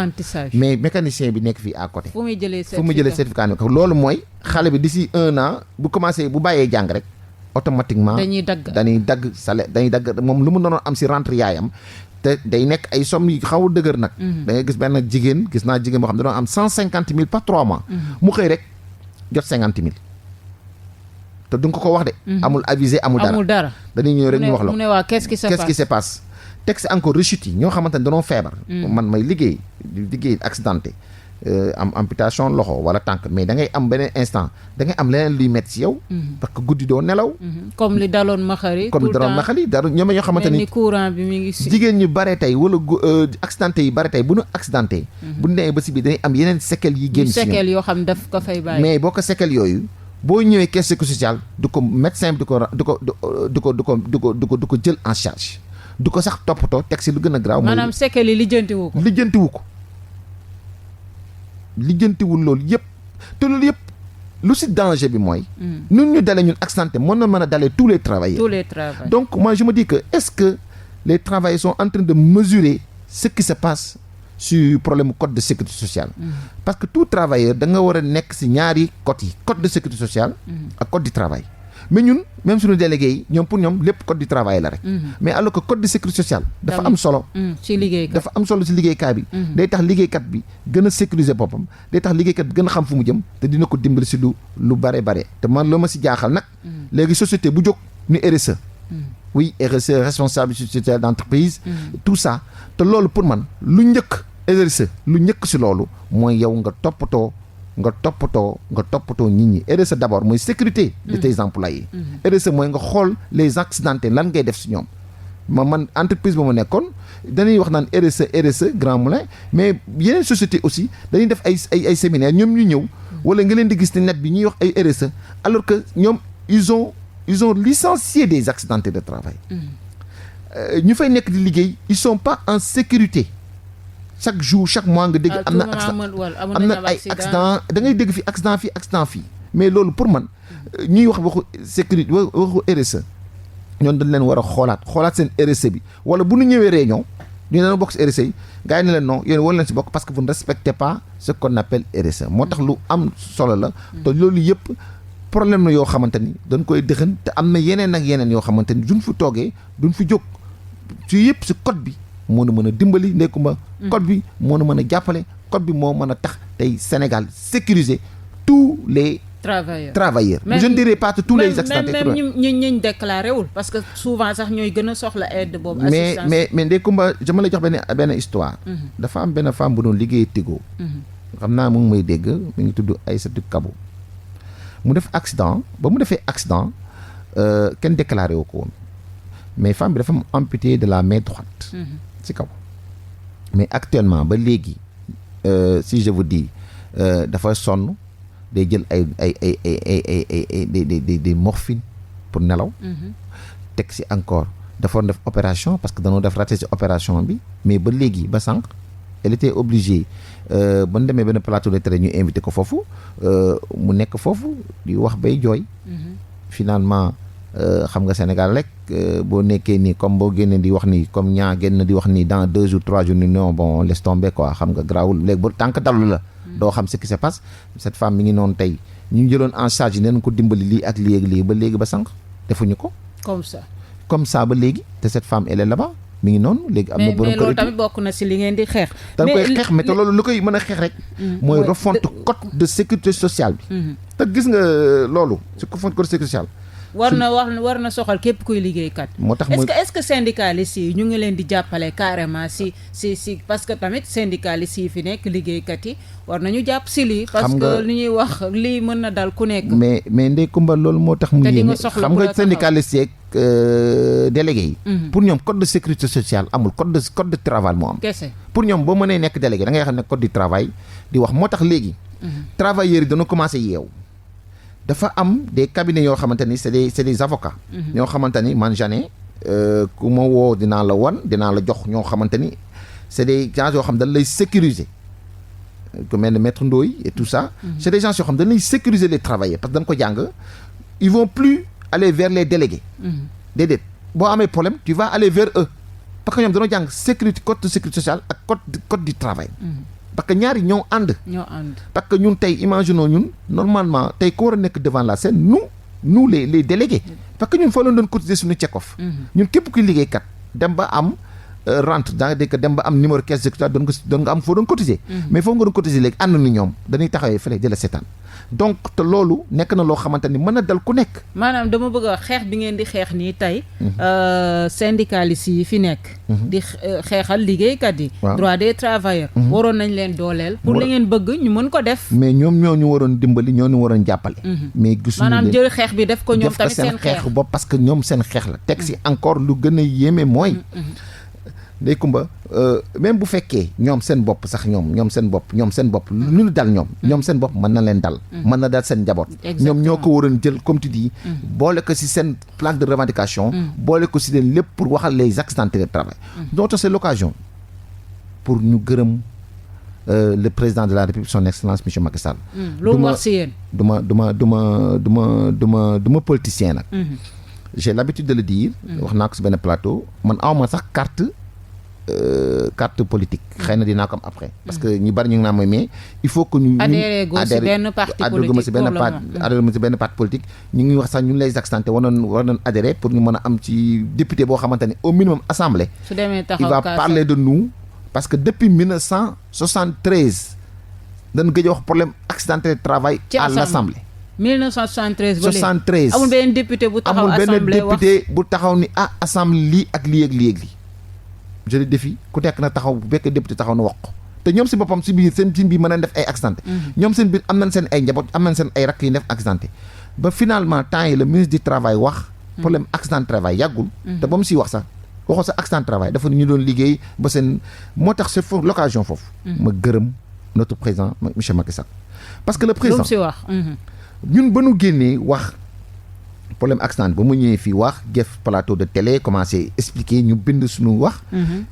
mais mécanicien bi nekk fii à côté. fu muy jëlee certificat bi loolu mooy xale bi d'ici 1 an bu commencé bu bàyyee jàng rek automatiquement. dañuy dagg moom lu mu doon am si rentre yaayam. te day nekk ay somme yi xaw a dëgër nag. da ngay gis benn jigéen boo xam ne da doon am 150 000 par 3 mois. mu xëy rek. jot 50 000 te du nga ko wax de. amul avisé amul dara dañuy ñëw rek ñu wax la mu ne waa qu'est-ce qui se passe texte encore rechute yi ñoo xamante ne dañoo feebar. man may liggéey accidenté am amputation loxo wala tànk mais da ngay am beneen instant da ngay am leneen luy métti si yow. parce que guddi doo nelaw. comme li daloon Maxari. dara ñoom ñoo xamante ni courant bi mi ngi si. jigéen ñu bare tey wala accidenté yi bare tey bu ñu accidenté. bu ñu demee ba si biir dañuy am yeneen séquelles yi génn si ñoom séquelles yoo xam daf ko fay bàyyi. mais boo ko séquelles yooyu boo ñëwee caisse sécurité sociale du ko médecin bi du ko jël en charge du ko sax toppatoo teg si lu gën a graaw. maanaam séquelles yi lijjantiwul loolu yëpp te loolu yëpp lu si danger bi mooy. ñun ñu dalee ñun accidenté mën na mën a dalee tous les travailleurs. donc moi je me dis que est-ce que les travailleurs sont en train de mesurer ce qui se passe sur problème code de sécurité sociale. parce que tout travailleur da nga war a nekk si ñaari code yi code de sécurité sociale. ak code du travail. mais ñun même suñu délégué yi ñoom pour ñoom lépp code du travail la rek. mais alors que code de sécurité sociale. dafa am solo. ci liggéeykat dafa am solo ci liggéeykaay bi. day tax liggéeykat bi gën a sécuriser boppam. day tax liggéeykat bi gën a xam fu mu jëm te dina ko dimbali ci lu bare bare. te man loo ma ci jaaxal nag. léegi société bu jóg ni RSE. oui RSE responsabilité sociétale d'entreprise. tout ça te loolu pour man lu njëkk RSE lu njëkk ci loolu mooy yow nga toppatoo nit ñi. RSE d'abord mooy sécurité de tes employés. RSE mooy nga xool les accidentés lan ngay def ci ñoom. man entreprise ba ma nekkoon dañuy wax naan RSE Grand Moulin mais yeneen société aussi dañuy def ay séminaire ñoom ñu ñëw wala nga leen di gis ne net bi ñuy wax ay RSE alors que ñoom ils ont licencié des accidentés de travail. ñu fay nekk di liggéey ils sont pas en sécurité. chaque jour chaque mois nga dégg am na ay accident da ngay dégg fi accident fii mais loolu pour man ñuy wax waxu sécurité waxu RSE ñoon dañ leen war a xoolaat seen RSE bi wala bu ñu ñëwee réunion ñu leen bokk si RSE yi gars yi ne leen non yéen war leen si bokk parce que vous ne respectez pas ce qu'on appelle RSE moo tax lu am solo la te loolu yëpp problème la yoo xamante ni dañ koy dëxën te am na yeneen ak yeneen yoo xamante ni duñ fi toogee duñ fi jóg ci yëpp si code bi moo na mën a dimbali ndekuma code bi moo na mën a jàppale code bi moo mën a tax tey Sénégal sécuriser tous les travailleurs. Je ne dirais pas que tous les accidentés. même ñu déclaré wul parce que souvent sax ñooy gën a soxla aide boobu. assistance mais Ndeye Comba dama lay jox benn histoire. dafa am benn femme bu doon liggéey Tigo. xam naa mu ngi may dégg mi ngi tudd Aïssatou Kabou. mu def accident ba mu defee accident kenn déclaré wu ko woon mais femme bi dafa am amputé de la main droite. ci kaw mais actuellement ba léegi si je vous dis dafa sonn. day jël des morphine pour nelaw. teg si encore dafa def opération parce que dañoo def raté si opération bi mais ba léegi ba sànq elle était obligée ba ñu demee benn plateau de télé ñu invité ko foofu mu nekk foofu di wax bay jooy. finalement xam nga Sénégal rek boo nekkee nii comme boo génnee di wax nii comme ñaa génn di wax nii dans 2 jours 3 jours ni non bon laisse tomber quoi xam nga grawul léegi ba tànk dalu la. doo xam ce qui se passe cette femme mi ngi noonu tey ñu jëloon en charge neen ko dimbali lii ak lii ba léegi ba sànq defuñu ko. comme ça ba léegi te cette femme elle est là-bas mi ngi noonu léegi. am na borom mais loolu tamit bokk na si li ngeen di xeex. da nga koy xeex mais te loolu lu koy mën a xeex rek. mooy refonte code de sécurité sociale bi. te gis nga loolu si refonte code de sécurité sociale. war na soxal képp kuy liggéeykat. moo tax est-ce que syndicalistes yi ñu ngi leen di jàppale carrément si parce que tamit syndicalistes yi fi nekk liggéeykat yi war nañu jàpp si lii. parce que li ñuy wax lii mën na dal ku nekk. mais Ndeye Comba loolu moo tax. mu yéeme xam nga syndicalistes yeeg délégués yi. pour ñoom code de sécurité sociale amul code de travail moo am. kese pour ñoom boo mënee nekk délégué da ngay xam ne code du travail di wax moo tax léegi. travailleurs yi dana commencé yeew. dafa am des cabinets yoo xamante ni c'est des avocats. ñoo xamante ni man Jané ku ma woo dinaa la jox ñoo xamante ni c'est des gens yoo xam dañ lay sécuriser ku mel ne maître Ndoye et tout ça. c'est des gens yoo xam dañ lay sécuriser les travailleurs parce que dañ ko jàng ils vont plus aller vers les délégués. déedéet boo amee problème tu vas aller vers eux parce que ñoom dañoo jàng code de sécurité sociale ak code du travail. parce que ñaari ñoo ànd. parce que ñun tey imaginons ñun normalement tey ko war a nekk devant la scène nous les délégués. parce que ñun foo leen doon cotiser suñu check-off. ñun képp kuy liggéeykat dem ba am rente da nga dem ba am numéro caisse sécurité doon nga am foo doon cotiser. mais foo nga doon cotiser léegi ànd ni ñoom dañuy taxawee fële jëla seetaan donc te loolu nekk na loo xamante ni mën na dal ku nekk. maanaam dama bëgg a xeex bi ngeen di xeex nii tey. syndicalistes yi fi nekk. di xeexal liggéeykat yi. droit des travailleurs. waroon nañ leen dooleel. pour li ngeen bëgg ñu mën ko def. mais ñoom ñoo ñu waroon dimbali ñoo ñu waroon jàppale. mais gisuñu maanaam jël xeex bi def ko ñoom tamit seen xeex bopp parce que ñoom seen xeex la. teg si encore lu gën a yéeme mooy. Ndeye Comba même bu fekkee ñoom seen bopp sax ñoom seen bopp lu ñu dal ñoom seen bopp mën na leen dal. mën na dal seen njaboot. ñoom ñoo ko waroon jël comme tu dis. boole ko ci seen plan de revendication. boole ko ci leen lépp pour waxal les accidentés de travail. donc c'est l'occasion pour ñu gërëm le président de la République son excellence monsieur Macky Sall. lu mu wax ci yéen. du ma politicien nag. j'ai l'habitude de le dire. wax naa ko ci benn plateau man awma sax carte politique xëy na dinaa ko am après parce que ñu bari ñu ngi naan mooy mais il faut que ñu adhéré ci benn parti politique ñu ngi wax sax ñun les accidentés war nañ adhéré pour ñu mën a am ci député boo xamante ni au minimum assemblée il va parler de nous parce que depuis 1973 dañ gëj a wax problème accidenté de travail à l'assemblée 1973 ba léegi 73 amul benn député bu taxaw assemblée ni assemblée lii ak lii ak lii ak lii je le défie ku nekk na taxaw bu fekkee député taxaw na wax ko te ñoom si boppam si biir mën nañ def ay accidenté ñoom seen biir am nañ seen ay njaboot am nañ seen ay rakk yi def accidenté ba finalement temps yi le ministre du travail wax problème accident de travail yàggul te ba mu siy wax sax waxoo sa accident de travail dafa ñu doon liggéey ba seen moo tax c'est pour l'occasion foofu ma gërëm notre président monsieur Macky Sall parce que le président lu mu si wax ñun ba nu génnee wax problème accident ba mu ñëwee fii wax def plateau de télé commencé expliquer ñu bind suñu wax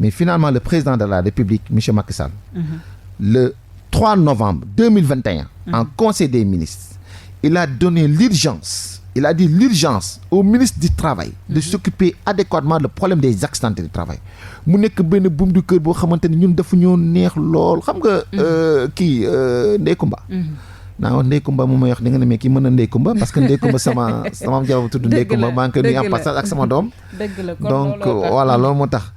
mais finalement le président de la République monsieur Macky Sall le 3 novembre 2021 en conseil des ministres il a donné l'urgence au ministre du travail de s'occuper adéquatement le problème des accidentés de travail mu nekk benn buum du kër boo xamante ni ñun dafa ñoo neex lool xam nga Ndeye Comba naa wax Ndeye Comba moom may wax di nga ne mais kii mën na Ndeye Comba parce que Ndeye Comba sama am jabar tudd Ndeye Comba maa ngi koy nuyu en passage ak sama doom donc voilà loolu moo tax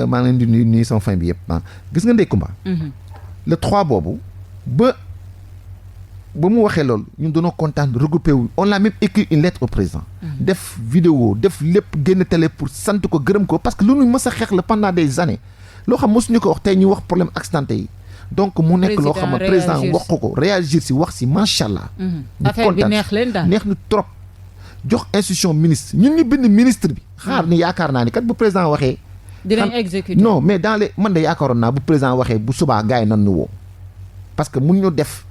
maa ngi leen di nuyu sama famille bi yëpp gis nga Ndeye Comba le 3 boobu ba ba mu waxee loolu ñun dañoo kontaan regroupé wu on l'a même écrit une lettre au président. def vidéo def lépp génn télé pour sant ko gërëm ko parce que lu ñu mës a xeex la pendant des années loo xam mosuñu ko wax tey ñu wax problème accidenté yi. donc mu nekk loo xam ne président wax ko réagir si wax si macha allah. affaire bi neex leen daal neex na trop. jox institution ministre ñun ñu bind ministre bi. xaar ni yaakaar naa ni kat bu président waxee. dinañ exécuter non mais dans les man de yaakaaroon naa bu président waxee bu subaa gars yi nan ñu woo. parce que mun ñu def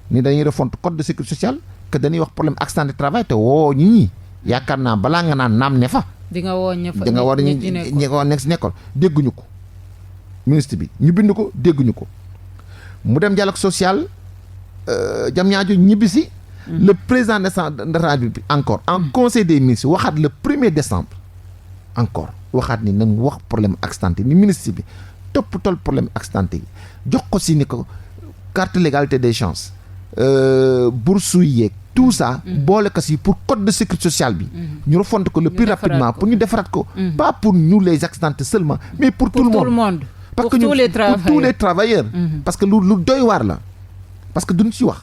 ni dañuy refonte code de sécurité sociale que dañuy wax problème accident de travail te woo ñi yaakaar naa balaa nga naan naam ne fa. di nga woo ña fa di nga war ñi ko nekk si nekkoon dégguñu ko. ministre bi ñu bind ko dégguñu ko mu dem dialogue social jam ñaajo ñibbisi le président de la République encore en conseil des ministres waxaat le 1er décembre encore waxaat ni nañ wax problème accidenté ni ministre bi toppatoo problème accidenté yi jox ko si ni ko carte l'égalité des chances bourse yeeg tout ça boole ko si pour code de sécurité sociale bi ñu refonte ko le plus rapidement pour ñu defaraat ko pas pour nous les accidentés seulement mais pour tout le monde parce que pour tous les travailleurs parce que lu doy waar la parce que duñ ci wax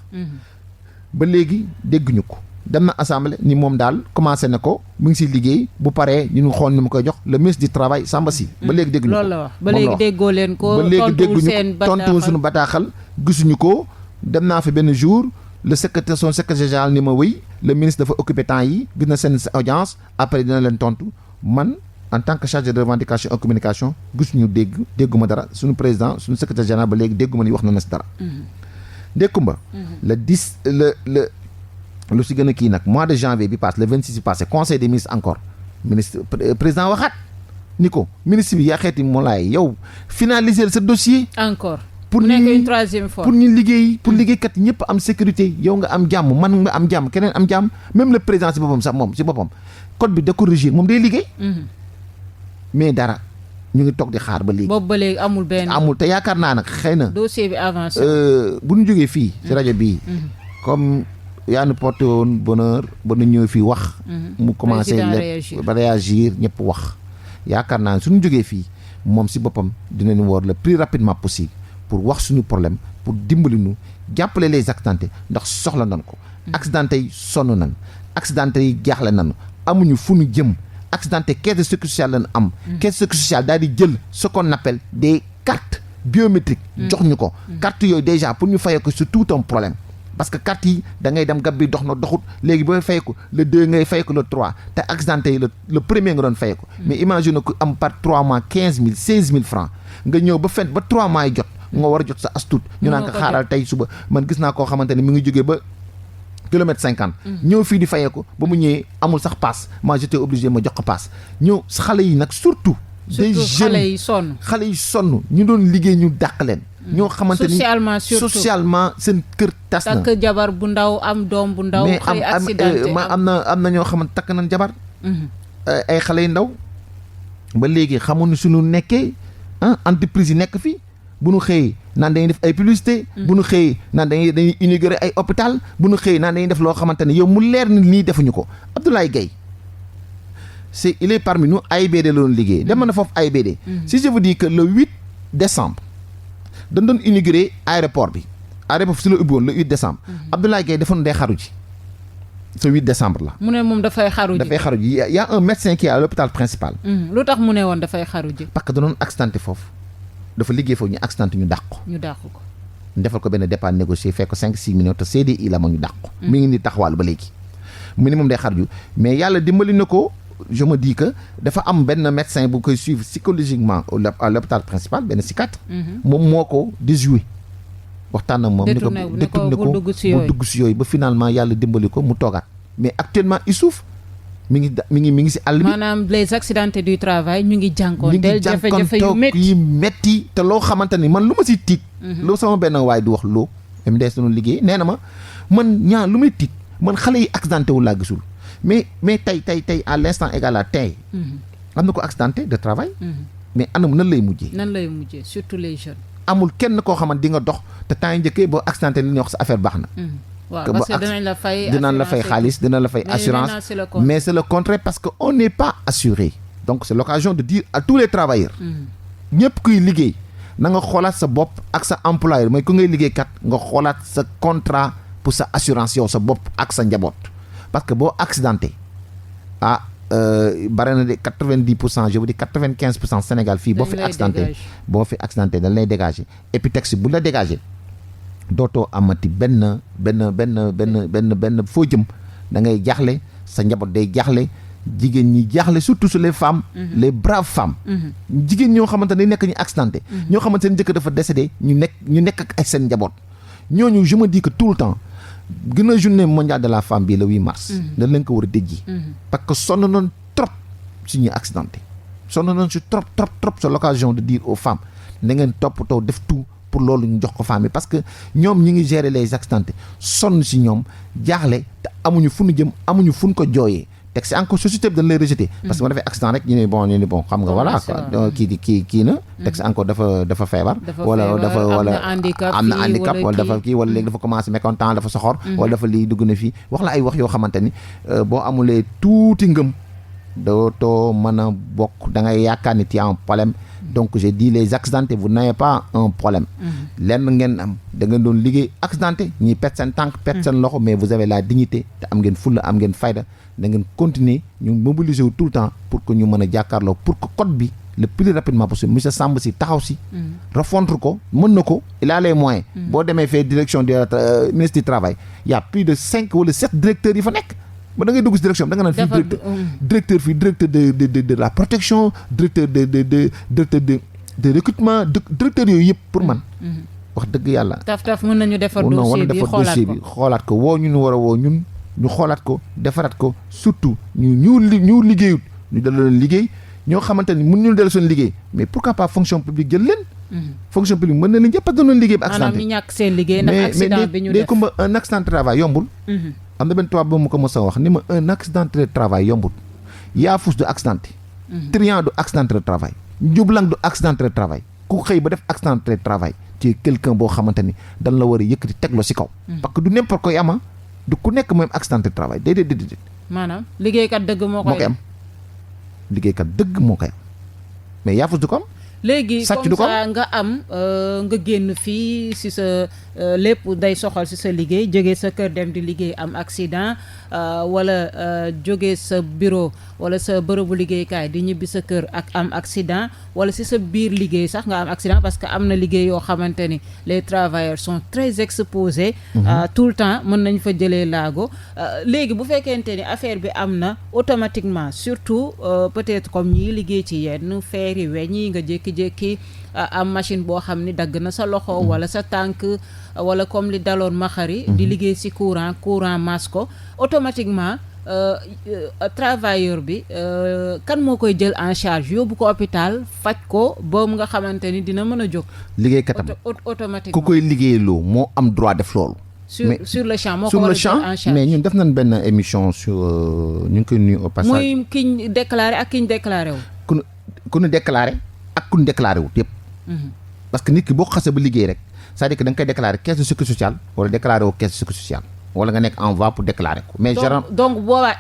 ba léegi dégguñu ko dem na assemblée ni moom daal commencé na ko mu ngi si liggéey bu paree ñu xool ni mu koy jox le ministre du travail Samba Sy ba léegi dégguñu ko loolu la wax ba léegi déggoo leen ko ba léegi dégguñu ko tontuwul suñu bataaxal gisuñu ko dem naa fi benn jour le secrétaire son secrétaire général ni ma wéy le ministre dafa occupé temps yi gis na seen audience après dina leen tontu man en tant que chargé de revendication et communication gisuñu dégguma dara suñu président suñu secrétaire général ba léegi dégguma ni wax na si dara dékkumba le 10 lu si gën a kii nag mois de janvier bi passe le 26 bi passé conseil des ministres encore ministre président waxaat ni ko ministre bi yaa xeeti moo laay yow finaliser sa dossier encore pour nekk une troisième fois pour ñu liggéey pour liggéeykat ñëpp am sécurité yow nga am jàmm man nga am jàmm keneen am jàmm même le président si boppam sax moom si boppam code bi da ko régir moom day liggéey mais dara ñu ngi toog di xaar ba léegi boobu ba léegi amul te yaakaar naa nag xëy na dossier bi avancé bu ñu jógee fii si rajo bii comme yaa nu porté woon bonheur ba nu ñëw fii wax mu commencé ba réagir ñëpp wax yaakaar naa suñu jógee fii moom si boppam dinañu woor le plus rapidement possible pour wax suñu problème pour dimbali ñu jàppale les accidentés ndax soxla nañ ko accidentés yi sonn nañ accidentés yi jaaxle nañ amuñu fu ñu jëm accidenté caisse de sécurité sociale lañ am caisse de sécurité sociale daal di jël ce qu'on appelle des cartes biométriques jox ñu ko cartes yooyu déjà pour ñu fayee ko c'est tout un problème parce que carte yi da ngay dem gab bi dox na doxut léegi booy fay ko le 2 ngay fay ko le 3 te accidenté yi le premier nga doon fay ko mais imagine ko am par 3 mois 15 000 16 000 francs nga ñëw ba fen ba 3 mois yi jot nga war a jot sa astut ñu naan ko xaaral tey suba man gis naa koo xamante ne mi ngi jógee ba kilomètre 50 ñëw fii di fayee ko ba mu ñëwee amul sax paas moi j'étais obligé ma jox ko paas ñëw xale yi nag surtout des jeunes xale yi sonn ñu doon liggéey ñu dàq leen ñoo xamante ni socialement seen kër tas na takk jabar bu ndaw am doom bu ndaw xëy accidenté am na ñoo xamante takk nañ jabar ay xale yu ndaw ba léegi xamuñu suñu nekkee entreprise yi nekk fii bu ñu xëyee naan dañuy def ay publicité bu ñu xëyee naan dañuy inaugurer ay hôpital bu ñu xëyee naan dañuy def loo xamante ne yow mu leer ni nii defuñu ko Abdoulaye Gaye il est parmi nous AIBD la doon liggéey dem na foofu AIBD si je vous dis que le 8 décembre dañ doon inauguré aéroport bi si la ubbi woon le 8 décembre Abdoulaye Gaye defoon day xaru ji ce 8 décembre la mu ne moom dafay xaru ji y a un médecin qui est à l'hôpital principal lu tax mu ne woon dafay xaru ji parce que danoon accidenté foofu dafa liggéey foofu ñu accidenté ñu dàq ko ñu defal ko benn départ négocié fekk ko 5-6 millions te CDI la ma ñu dàq ko mi ngi ni taxawal ba léegi mu ne moom day xaru ji mais yàlla dimbali na ko je me dis que dafa am benn médecin bu koy suivre psychologiquement à l'hôpital principal benn psychiatre moom moo ko déjoué waxtaan na moom ni ko détourné ko bu dugg si yooyu ba finalement yàlla dimbali ko mu toogaat mais actuellement il souffre mi ngi si àll bi maanaam les accidentés du travail ñu ngi jànkoonteel jafe-jafe yu metti te loo xamante ni man lu ma si tiit lu sama benn waay di wax loo MDS doon liggéey nee na ma man ñaa lu may tiit man xale yi accidenté wu laa gisul mais tey à l'instant égal à tey am na ko accidenté de travail mais anam nan lay mujjee surtout les jeunes amul kenn koo xamante di nga dox te temps yi njëkkee boo accidenté li ñuy wax sa affaire baax na waaw parce que dinañ la fay xaalis dinañ la fay assurance mais c'est le contraire parce que on n'est pas assuré donc c'est l'occasion de dire à tous les travailleurs ñëpp kuy liggéey na nga xoolaat sa bopp ak sa employeur mooy ku ngay liggéey kat nga xoolaat sa contrat pour sa assurance yow sa bopp ak sa njaboot parce que boo accidenté bare na de 90% je vous dis 95% Sénégal fii boo fi accidenté dañ lay dégager et puis taxi bu la dégager dootoo amati benn foo jëm da ngay jaaxle sa njaboot day jaaxle jigéen ñi jaaxle surtout sur les femmes les braves femmes jigéen ñoo xamante ne nekk ñu accidenté ñoo xamante ne njëkk dafa décédé ñu nekk ak ay seen njaboot ñooñu je me dis que tout le temps gën a journée mondiale de la femme bi le 8 mars dañ leen ko war a déjji parce que sonn nañ trop si ñuy accidenté sonn nañ si trop c'est l'occasion de dire aux femmes na ngeen toppatoo def tout pour loolu ñu jox ko femmes yi parce que ñoom ñi ngi gérer les accidentés sonn si ñoom jaaxle te amuñu fu ñu jëm amuñu fu ñu ko jooyee teg si encore société bi dañ lay rejeté parce que ma defee accident rek ñu ne bon xam nga voilà quoi kii na teg si encore dafa feebar wala am na handicap wala dafa kii wala léegi dafa commencé mécontent dafa soxor wala dafa lii dugg na fii wax la ay wax yoo xamante ni boo amulee tuuti ngëm dootoo mën a bokk da ngay yaakaar ni tu as un problème donc j'ai dit les accidentés vous n'avez pas un problème lenn ngeen am da ngeen doon liggéey accidenté ñii perte seen tànk perte seen loxo mais vous avez la dignité te am ngeen fulla am ngeen fayda da ngeen continuer ñu mobiliser wu tout le temps pour que ñu mën a jàkkaarloo pour que code bi le plus rapidement possible monsieur Samb si taxaw si refondre ko mën na ko il a les moyens boo demee fee direction du ministre du travail y a plus de 5 wala 7 directeurs yi fa nekk ba da ngay dugg si direction bi da nga naan fii directeur fii directeur de la protection directeur de recrutement directeur yooyu yëpp pour man wax dëgg yàlla taf mën nañu defar dossier bi xoolaat ko woo ñu war a woo ñun ñu xoolaat ko defaraat ko surtout ñu liggéeyut ñu delloo leen liggéey ñoo xamante ni mën ñu dellu seen liggéey mais pourquoi pas fonction publique jël leen fonction publique mën na leen jëpp parce que doon liggéey ba accidenté maanaam ñu ñàkk seen liggéey ndax accident bi ñu def mais un accident de travail yombul am na benn tubaab ba mu ko mos a wax ni ma un accident de travail yombul yaafus du accidenté triant du accident de travail njublang du accident de travail ku xëy ba def accident de travail ci quelqu'un boo xamante ni dañ la war a yëkkati teg la si kaw parce que du n'importe quoi ama du ku nekk même accident de travail déedéet maanaam liggéeykat dëgg moo koy am liggéeykat dëgg moo koy am mais yaafus du ko am léegi comme ça nga am nga génn fii si sa lépp day soxal si sa liggéey jógee sa kër dem di liggéey am accident wala jógee sa bureau wala sa bërëbu liggéeykaay di ñibbi sa kër ak am accident wala si sa biir liggéey sax nga am accident parce que am na liggéey yoo xamante ni les travailleurs sont très exposés tout le temps mën nañ fa jëlee laago léegi bu fekkente ni affaire bi am na automatiquement surtout peut-être comme ñii liggéey ci yenn feer yi weñ yi nga jékki am machine boo xam ni dagg na sa loxo wala sa tànk wala comme li daloon maxari di liggéey ci courant mas ko automatiquement travailleur bi kan moo koy jël en charge yóbbu ko hôpital faj ko ba mu nga xamante ni dina mën a jóg liggéeykatam automatiquement ku koy liggéeyloo moo am droit def loolu sur le champ moo ko war a jël en charge mais ñun def nañ benn émission sur ñu ngi koy nuyu au passage muy kiñ déclaré ak kiñ déclaré wu ku ñu déclaré ak ku ñu déclaré wut yëpp parce que nit ki boo xasee ba liggéey rek c'est-à-dire que da nga koy déclarer caisse de sécurité sociale wala déclarer wu caisse de sécurité sociale wala nga nekk en voie pour déclarer ko mais donc boobaa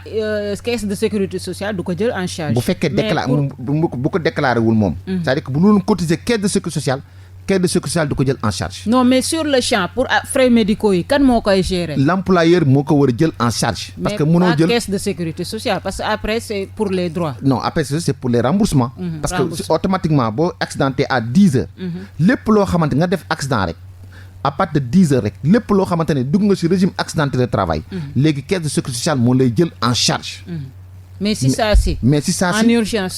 caisse de sécurité sociale du ko jël en charge bu fekkee bu ko déclaré wul moom c'est-à-dire que bu loolu cotiser caisse de sécurité sociale du ko jël en charge. non mais sur le champ pour frais médicaux yi kan moo koy gérer. l'employeur moo ko war a jël en charge. parce que mënoo jël mais caisse de sécurité sociale parce que après c'est pour les droits. non après c'est pour les remboursements. parce que automatiquement boo accidenté à 10 heures. lépp loo xamante nga def accident rek. à partir de 10 heures rek lépp loo xamante ne dugg nga ci régime accidenté de travail. léegi caisse de sécurité sociale moo lay jël en charge. mais si saa si.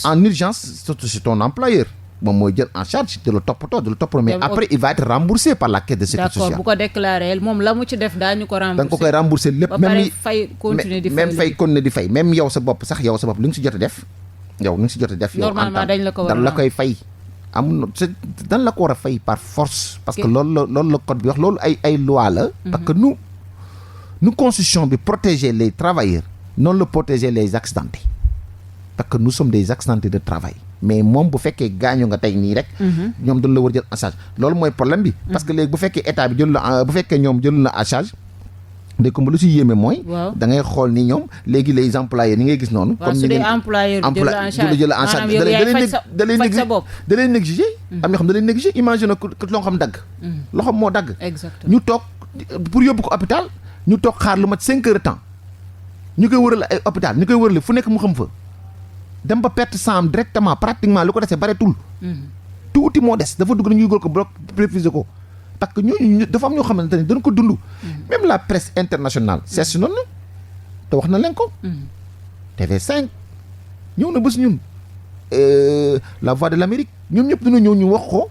en urgence c'est ton employeur. moom mooy jël en charge de la toppatoo mais après il va être remboursé par la caisse de sécurité sociale. d'accord bu ko déclaré moom la mu ci def daañu ko rembourser. da nga ko koy rembourser lépp ba pare fay continuer di fay même yow sa bopp li nga si jot a def. normalement dañ la ko war a koy fay. dañ la ko war a fay par force. parce que loolu la code bi wax loolu ay loi la. parce que nous constitution bi protéger les travailleurs noonu la protéger les accidentés. parce que nous sommes des accidentés de travail. mais moom bu fekkee gaañu nga tey nii rek. ñoom dañ la war jël en charge loolu mooy problème bi. parce que léegi bu fekkee état bi bu fekkee ñoom jël na en charge. dégg nga lu si yéeme mooy. da ngay xool ni ñoom léegi les employés ni ngay gis noonu. comme su dee employeur jël en charge maanaam yow yaay faj sa bopp da lay négliger. am ñoo xam da lay négliger imagine ko loo xam dagg. loxoom moo dagg. exactement ñu toog pour yóbbu ko hôpital ñu toog xaar lu mat 5 heures de temps ñu koy wërale ay hôpital ñu koy wërale fu nekk mu xam fa dem ba perte sang directement pratiquement lu ko desee bareetul. tuuti moo des dafa dugg nañu yëgal ko bloc préfusé ko parce que ñooñu dafa am ñoo xamante ne dañ ko dund. même la presse internationale sees noonu te wax na leen ko. TV5 ñëw na bés ñun la voix de l'Amérique ñoom ñëpp dina ñëw ñu wax ko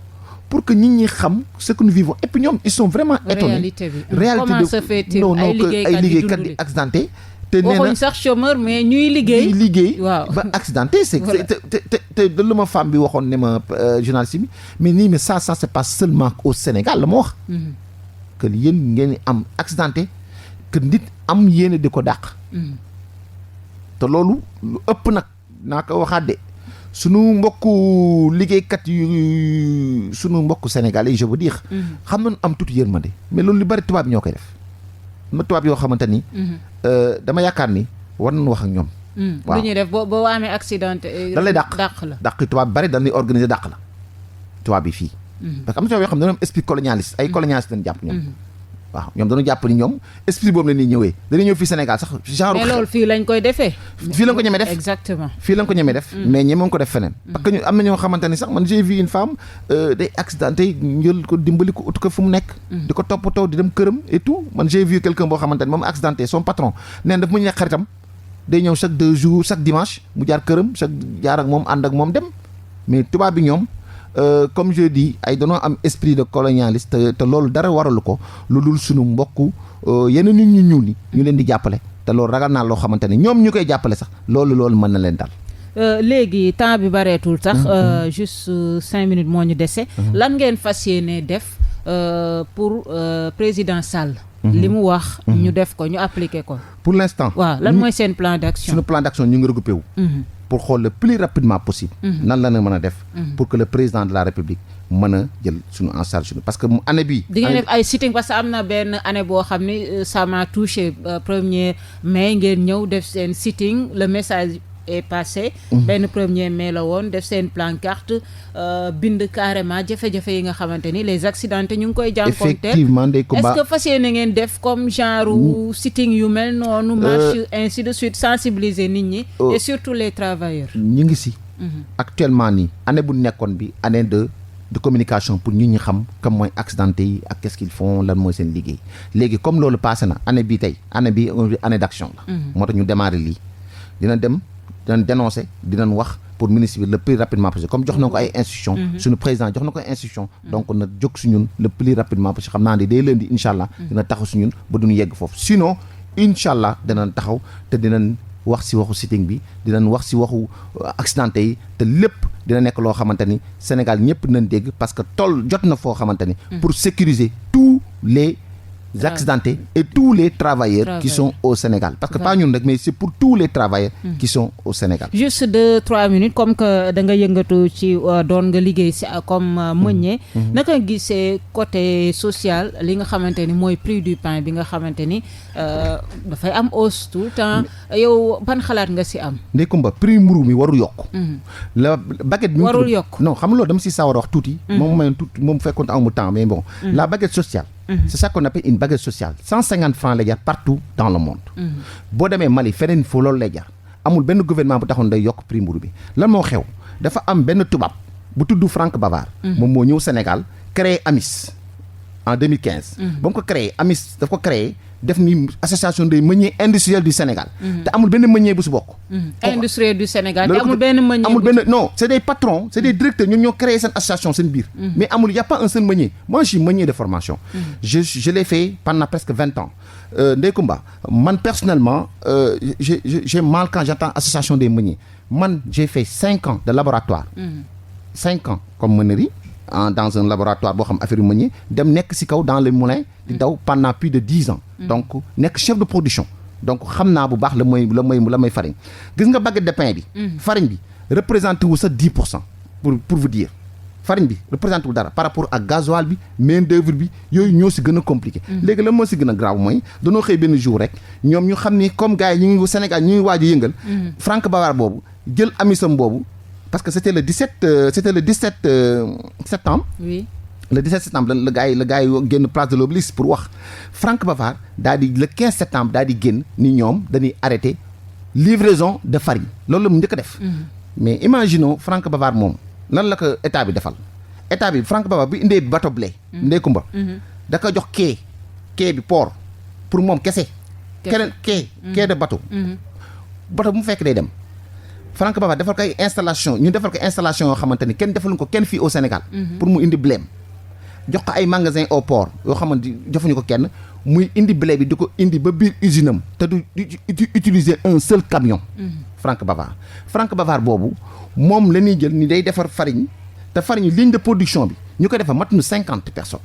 pour que nit ñi xam ce que nous vivons et puis ñoom ils sont vraiment étonnés. réalité comment se fait-il non ay liggéeykat di accidenté. te nee na waxuñ sax chômeur mais ñuy liggéey. waaw ba accidenté c'est te lu ma femme bi waxoon ne ma journaliste bi mais nii mais ça se passe seulement au Sénégal la ma wax. que yéen ngeen am accidenté que nit am yéene di ko dàq. te loolu lu ëpp nag naa ko waxaat de sunu mbokku liggéeykat yu sunu mbokku sénégalais yi je veux dire. xam nañu am tuuti yërmande mais loolu lu bari tubaab ñoo koy def. ma tubaab yoo xamante ni. dama yaakaar ni war nañu wax ak ñoom. waaw lu ñuy def boo amee accident. da lay dàq la dàq tubaab bari dañuy organiser dàq la tubaab bi fii. parce que am na tubaab yoo xam ne dañoo am esprit colonialiste ay colonialiste dañu jàpp ñoom. waaw ñoom dañu jàpp ni ñoom esprit boobu la ñuy ñëwee dañuy ñëw fii Sénégal sax genre. mais loolu fii lañ koy defee. fii lañ ko ñemee def exactement. fii lañ ko ñemee def. mais ñemewoon ko def feneen. parce que ñu am na ñoo xamante ni sax man j'ai vu une femme day accidenté njël ko dimbali ko ut ko fu mu nekk. di ko toppatoo di dem këram et tout man j'ai vu quelqu'un boo xamante ni moom accidenté son patron nee na daf mu ñàkk xaritam day ñëw chaque 2 jours chaque dimanche mu jaar këram jaar ak moom ànd ak moom dem mais tubaab bi ñoom. comme je dis ay dañoo am esprit de colonialiste te loolu dara waralu ko lu dul suñu mbokku yeneen nit ñu ñuul ni ñu leen di jàppale te loolu ragal naa loo xamante ne ñoom ñu koy jàppale sax loolu mën na leen dal. léegi temps bi bareetul sax juste 5 minutes moo ñu dese. lan ngeen fas yéene def pour président Sall. li mu wax. ñu def ko ñu appliquer ko. pour l'instant. waaw lan mooy seen plan d'action. suñu plan d'action ñu ngi regroupé wu. pour xool le plus rapidement possible. nan la na mën a def. pour que le président de la République mën a jël suñu en charge parce que année bii. di ngeen def ay sitting parce que am na benn année boo xam ni ça m'a touché 1er mai ngeen ñëw def seen sitting le message est passé. benn 1er mai la woon def seen pancarte bind carrément jafe-jafe yi nga xamante ni les accidentés ñu ngi koy jànkonteel. effectivement day ko est-ce que fas yéene ngeen def comme genre sitting yu mel noonu. marche ainsi de suite sensibiliser nit ñi. et surtout les travailleurs. ñu ngi si. actuellement nii année bu nekkoon bi année de communication pour ñu xam comme mooy accidenté yi ak qu'est-ce qu'ils font lan mooy seen liggéey léegi comme loolu passé na année bi tey année bi année d'action la. moo tax ñu démarrer lii dinañ dénoncer dinañ wax pour ministre bi le plus rapidement possible comme jox na ko ay institutions. suñu président jox na ko ay institutions. donc na jóg si ñun le plus rapidement possible xam naa ne day lundi incha allah. dina taxaw si ñun ba duñu yegg foofu sinon incha allah dinañ taxaw te dinañ wax si waxu sitting bi dinañ wax si waxu accidenté yi te lépp dina nekk loo xamante ni Sénégal ñëpp dinañ dégg parce que jot na foo xamante ni. pour sécuriser tous les accidentés et tous les travailleurs qui sont au Sénégal parce que pas ñun rek mais c'est pour tous les travailleurs qui sont au Sénégal. Juste 2-3 minutes comme que da nga yëngatu ci doon nga liggéey si comme meunier naka gisee côté social li nga xamante ni mooy prix du pain bi nga xamante ni dafay am hausse tout le temps yow ban xalaat nga si am. Ndeye Comba prix mburu mi warul yokk. la baguette bi warul yokk non xam nga loolu dama si sawar a wax tuuti. moom fekkoon amu temps mais bon. la baguette sociale. c'est ça qu'on appelle une baguette sociale 150 francs lay jar partout dans le monde. boo demee Mali feneen foo loolu lay jar amul benn gouvernement bu taxoon day yokk prix mburu bi lan moo xew dafa am benn tubaab bu tudd Franck Bavard. moom moo ñëw Sénégal créé AMIS en 2015. ba mu ko créé AMIS daf ko créé def ni association des meuniers industriels du Sénégal. te amul benn meunier bu si bokk. industriel du Sénégal te amul benn meunier. amul benn non c'est des patrons c'est des directeurs ñoo créé seen association seen biir. mais amul y a pas un seul meunier moi je suis meunier de formation. je l'ai fait pendant presque 20 ans. Ndeye Comba man personnellement j'ai mal quand j'entends association des meuniers man j'ai fait 5 ans de laboratoire. 5 ans comme meunerie. dans un laboratoire boo xam affaire yu meunier dem nekk ci kaw dans les moulins di daw pendant plus de 10 ans. donc nekk chef de production. donc xam naa bu baax la mooy farine gis nga baguette de pain bi. farine bi représenté wu sa 10% pour vous dire farine bi représenté wu dara par rapport ak gasoil bi main d'œuvre bi yooyu ñoo ci gën a compliqué. léegi la moo ci gën a grave mooy dañoo xëy benn jour rek ñoom ñu xam ni comme gars yi ñu ngi Sénégal ñu ngi waaj a yëngal. Franck Bavard boobu jël amisam boobu. parce que c'était le 17 septembre. Oui. le 17 septembre la gars yi génn place de l'Obélisque pour wax Franck Bavard daal di le 15 septembre daal di génn ni ñoom dañuy arrêter livraison de farine loolu la mu njëkk a def. mais imaginons Franck Bavard moom lan la ko état bi defal état bi Franck Bavard bi indee bateau blé. Ndeye Kumba. da ko jox quai bi port pour moom kese. keneen quai de bateau. bateau bu mu fekk day dem. Franck Bavard defal ko ay installation ñu defal ko installation yoo xamante ni kenn defaluñ ko kenn fii au Sénégal. pour mu indi blé jox ko ay magasin au port yoo xamante ni jofuñu ko kenn muy indi blé bi di ko indi ba biir usine am te du utiliser un seul camion. Franck Bavard boobu moom la ñuy jël ni day defar farine te farine ligne de production bi ñu ko defar matuñu 50 personnes.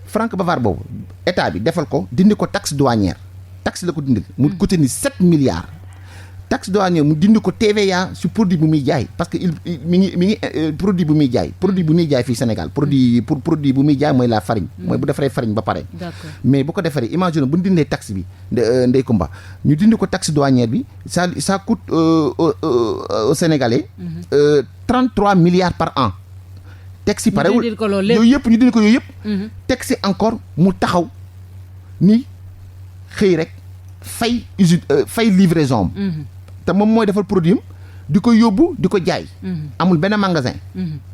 Franck Bavard boobu état bi defal ko dindi ko taxe douanière taxe la ko dindi. mu coûté ni 7 milliards. taxe douanière mu dindi ko TVA sur produit bu muy jaay parce que mi ngi produit bu muy jaay fii Sénégal produit bu muy jaay mooy la farine. mooy bu defaree farine ba pare. mais bu ko defaree imagine bu ñu dindee taxe bi Ndeye Comba ñu dindi ko taxe douanière bi ça coûte au Sénégalais. 33 milliards par an. taxe yi parewul yooyu yëpp ñu dindi ko yooyu yëpp. taxe encore mu taxaw ni xëy rek fay usine fay livraison am. te moom mooy defar produit am di ko yóbbu di ko jaay. amul benn magasin.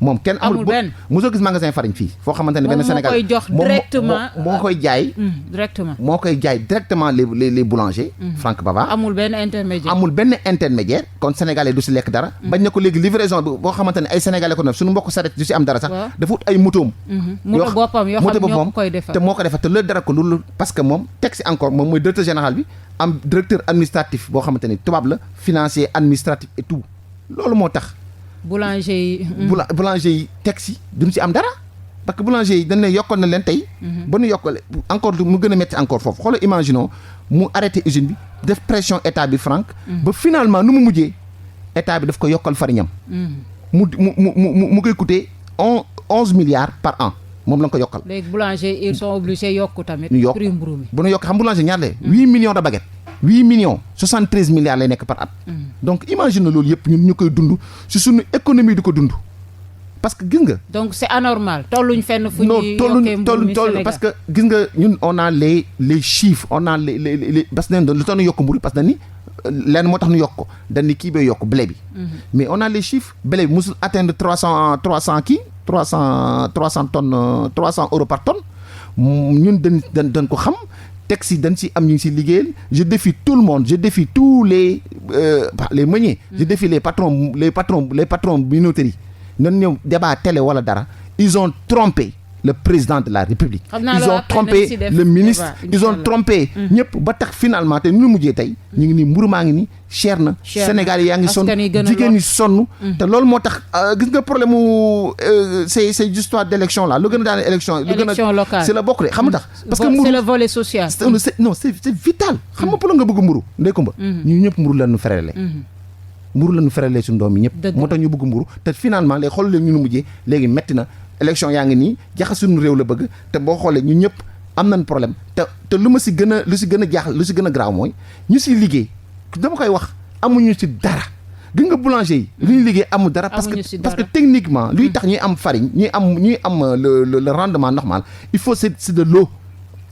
moom kenn amul benn mosoo gis magasin farine fii. foo xamante ne benn Sénégal moo koy jox directement moo koy jaay. moo koy jaay directement les boulangers. Franck Bavard amul benn intermédiaire. kon sénégalais du si lekk dara. bañ na ko léegi livraison bi boo xamante ne ay sénégalais ko def suñu mbokk saret du si am dara sax. dafa ut ay motoom. moto boppam yoo xam ñoo ko koy defar te moo ko defar te loolu dara ko loolu parce que moom teg si encore moom mooy directeur général bi. am directeur administratif boo xamante ni tubaab la financier administratif et tout loolu moo tax. boulanger yi teg si duñ si am dara parce que boulanger yi dañ ne yokkoon na leen tey. ba nu yokkale encore mu gën a métti encore foofu xoolal imaginons mu arrêté usine bi def pression état bi Franck. ba finalement nu mu mujjee état bi daf ko yokkal fariñam. mu koy coûter 11 milliards par an. moom la nga ko yokkal. léegi boulanger ils sont obligés yokku tamit. ñu yokk prix mburu mi bu ñu yokk xam boulanger ñaar la 8 millions de baguettes. 8 millions 73 milliards lay nekk par at. donc imagine loolu yëpp ñun ñu koy dund si suñu économie di ko dund. parce que gis nga. donc c'est anormal tolluñ fenn fu ñuy yokkee mburu mi Sénégal parce que gis nga ñun on a les chiffres on a les parce que lu tax ñu yokk mburu parce que dañ ni lenn moo tax ñu yokk ko dañ ni kii bay yokk blé bi. mais on a les chiffres blé bi musul atteindre 300 tonnes 300 euros par tonne ñun dañ ko xam teg si dañ si am ñu ngi si liggéeyal je défie tout le monde je défie tous les meuniers je défie les patrons minoteries nan ñëw débat télé wala dara ils ont trompé le président de la République ils ont trompé le ministre ils ont trompé ñëpp ba tax finalement te ñu mujjee tey ñu ngi nii mburu maa ngi nii cher na Sénégal yaa ngi sonn jigéen ñi sonn te loolu moo tax gis nga problème mu ces histoires d'élection là lu gën a daane élection locale c'est la bokk de xam nga tax parce que mburu c'est le volet social c'est vital xam nga pour la nga bëgg mburu Ndeye Comba ñu ñëpp mburu la ñu ferele mburu la ñu ferele suñu doom yi ñëpp moo tax ñu bëgg mburu te finalement léegi xool leen ñu nu mujjee léegi metti na élection yaa ngi nii jaxas suñu réew la bëgg te boo xoolee ñu ñëpp am nañ problème te lu si gën a jaaxal lu si gën a graaw mooy ñu si liggéey dama koy wax amuñu si dara gis nga boulanger yi lu ñuy liggéey amul dara parce que techniquement luy tax ñuy am farine ñuy am le rendement normal il faut c'est de l'eau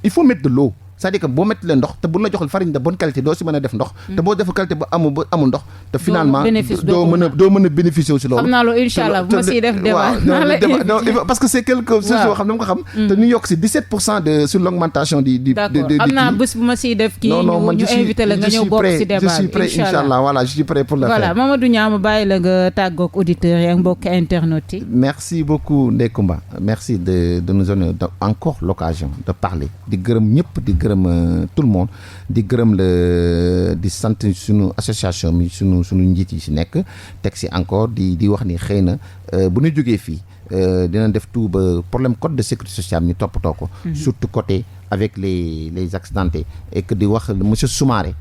il faut mettre de l'eau c'est-à-dire que boo metti leen ndox te bu la joxul farine de bonne qualité doo si mën a def ndox te boo deful qualité ba amul ndox te finalement doo mën a bénéficier wu si loolu xam naa loolu incha bu ma siy def débat parce que c'est quelque chose yoo xam ne ma ko xam te ñu yokk si 17% de sur l'augmentation d'accord xam naa bés bu ma siy def kii ñu invité la nga ñëw bokk si débat je suis prêt inchallah voilà je suis prêt pour le faire voilà Mamadou Niang ma bàyyi la nga tàggoog auditeurs yi ak mbokk internautes yi merci beaucoup Ndeye Comba merci de nous donner encore l'occasion de parler di gërëm ñëpp di gërëm tout le monde di gërëm di sant suñu association mi suñu njiit yi si nekk teg si encore di wax ni xëy na bu ñu jógee fii dina def tout ba problème code de sécurité sociale ñu toppatoo ko surtout côté avec les accidentés et que di wax monsieur Soumaré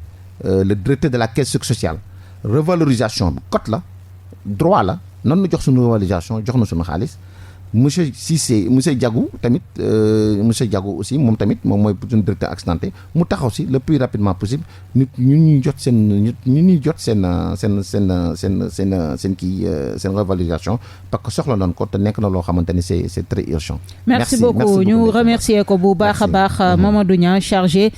le directeur de la caisse sociale revalorisation bi code la droit la nan nu jox suñu revalorisation jox na suñu xaalis monsieur Cissé monsieur Diagou tamit monsieur Diagou aussi moom tamit moom mooy suñu directeur accidenté mu taxaw si le plus rapidement possible nit ñuy jot seen kii seen revalorisation parce que soxla nañ ko te nekk na loo xamante ni c'est très urgent. merci beaucoup ñu remercier ko bu baax a baax Mamadou Niang chargé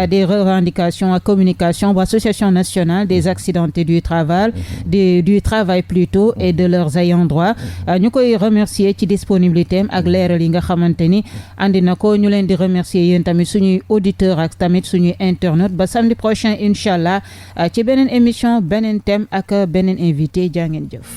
des revendications ak communication bu association nationale des accidentés du travail du travail plutôt et de leurs ayants droit ñu koy remercier ci disponibilité am ak leeral yi nga xamante ni andi na ko ñu leen di remercier yéen tamit suñuy auditeur ak tamit suñuy internaute ba samedi prochain incha allah ci beneen émission beneen thème ak beneen invité jaa ngeen jëf.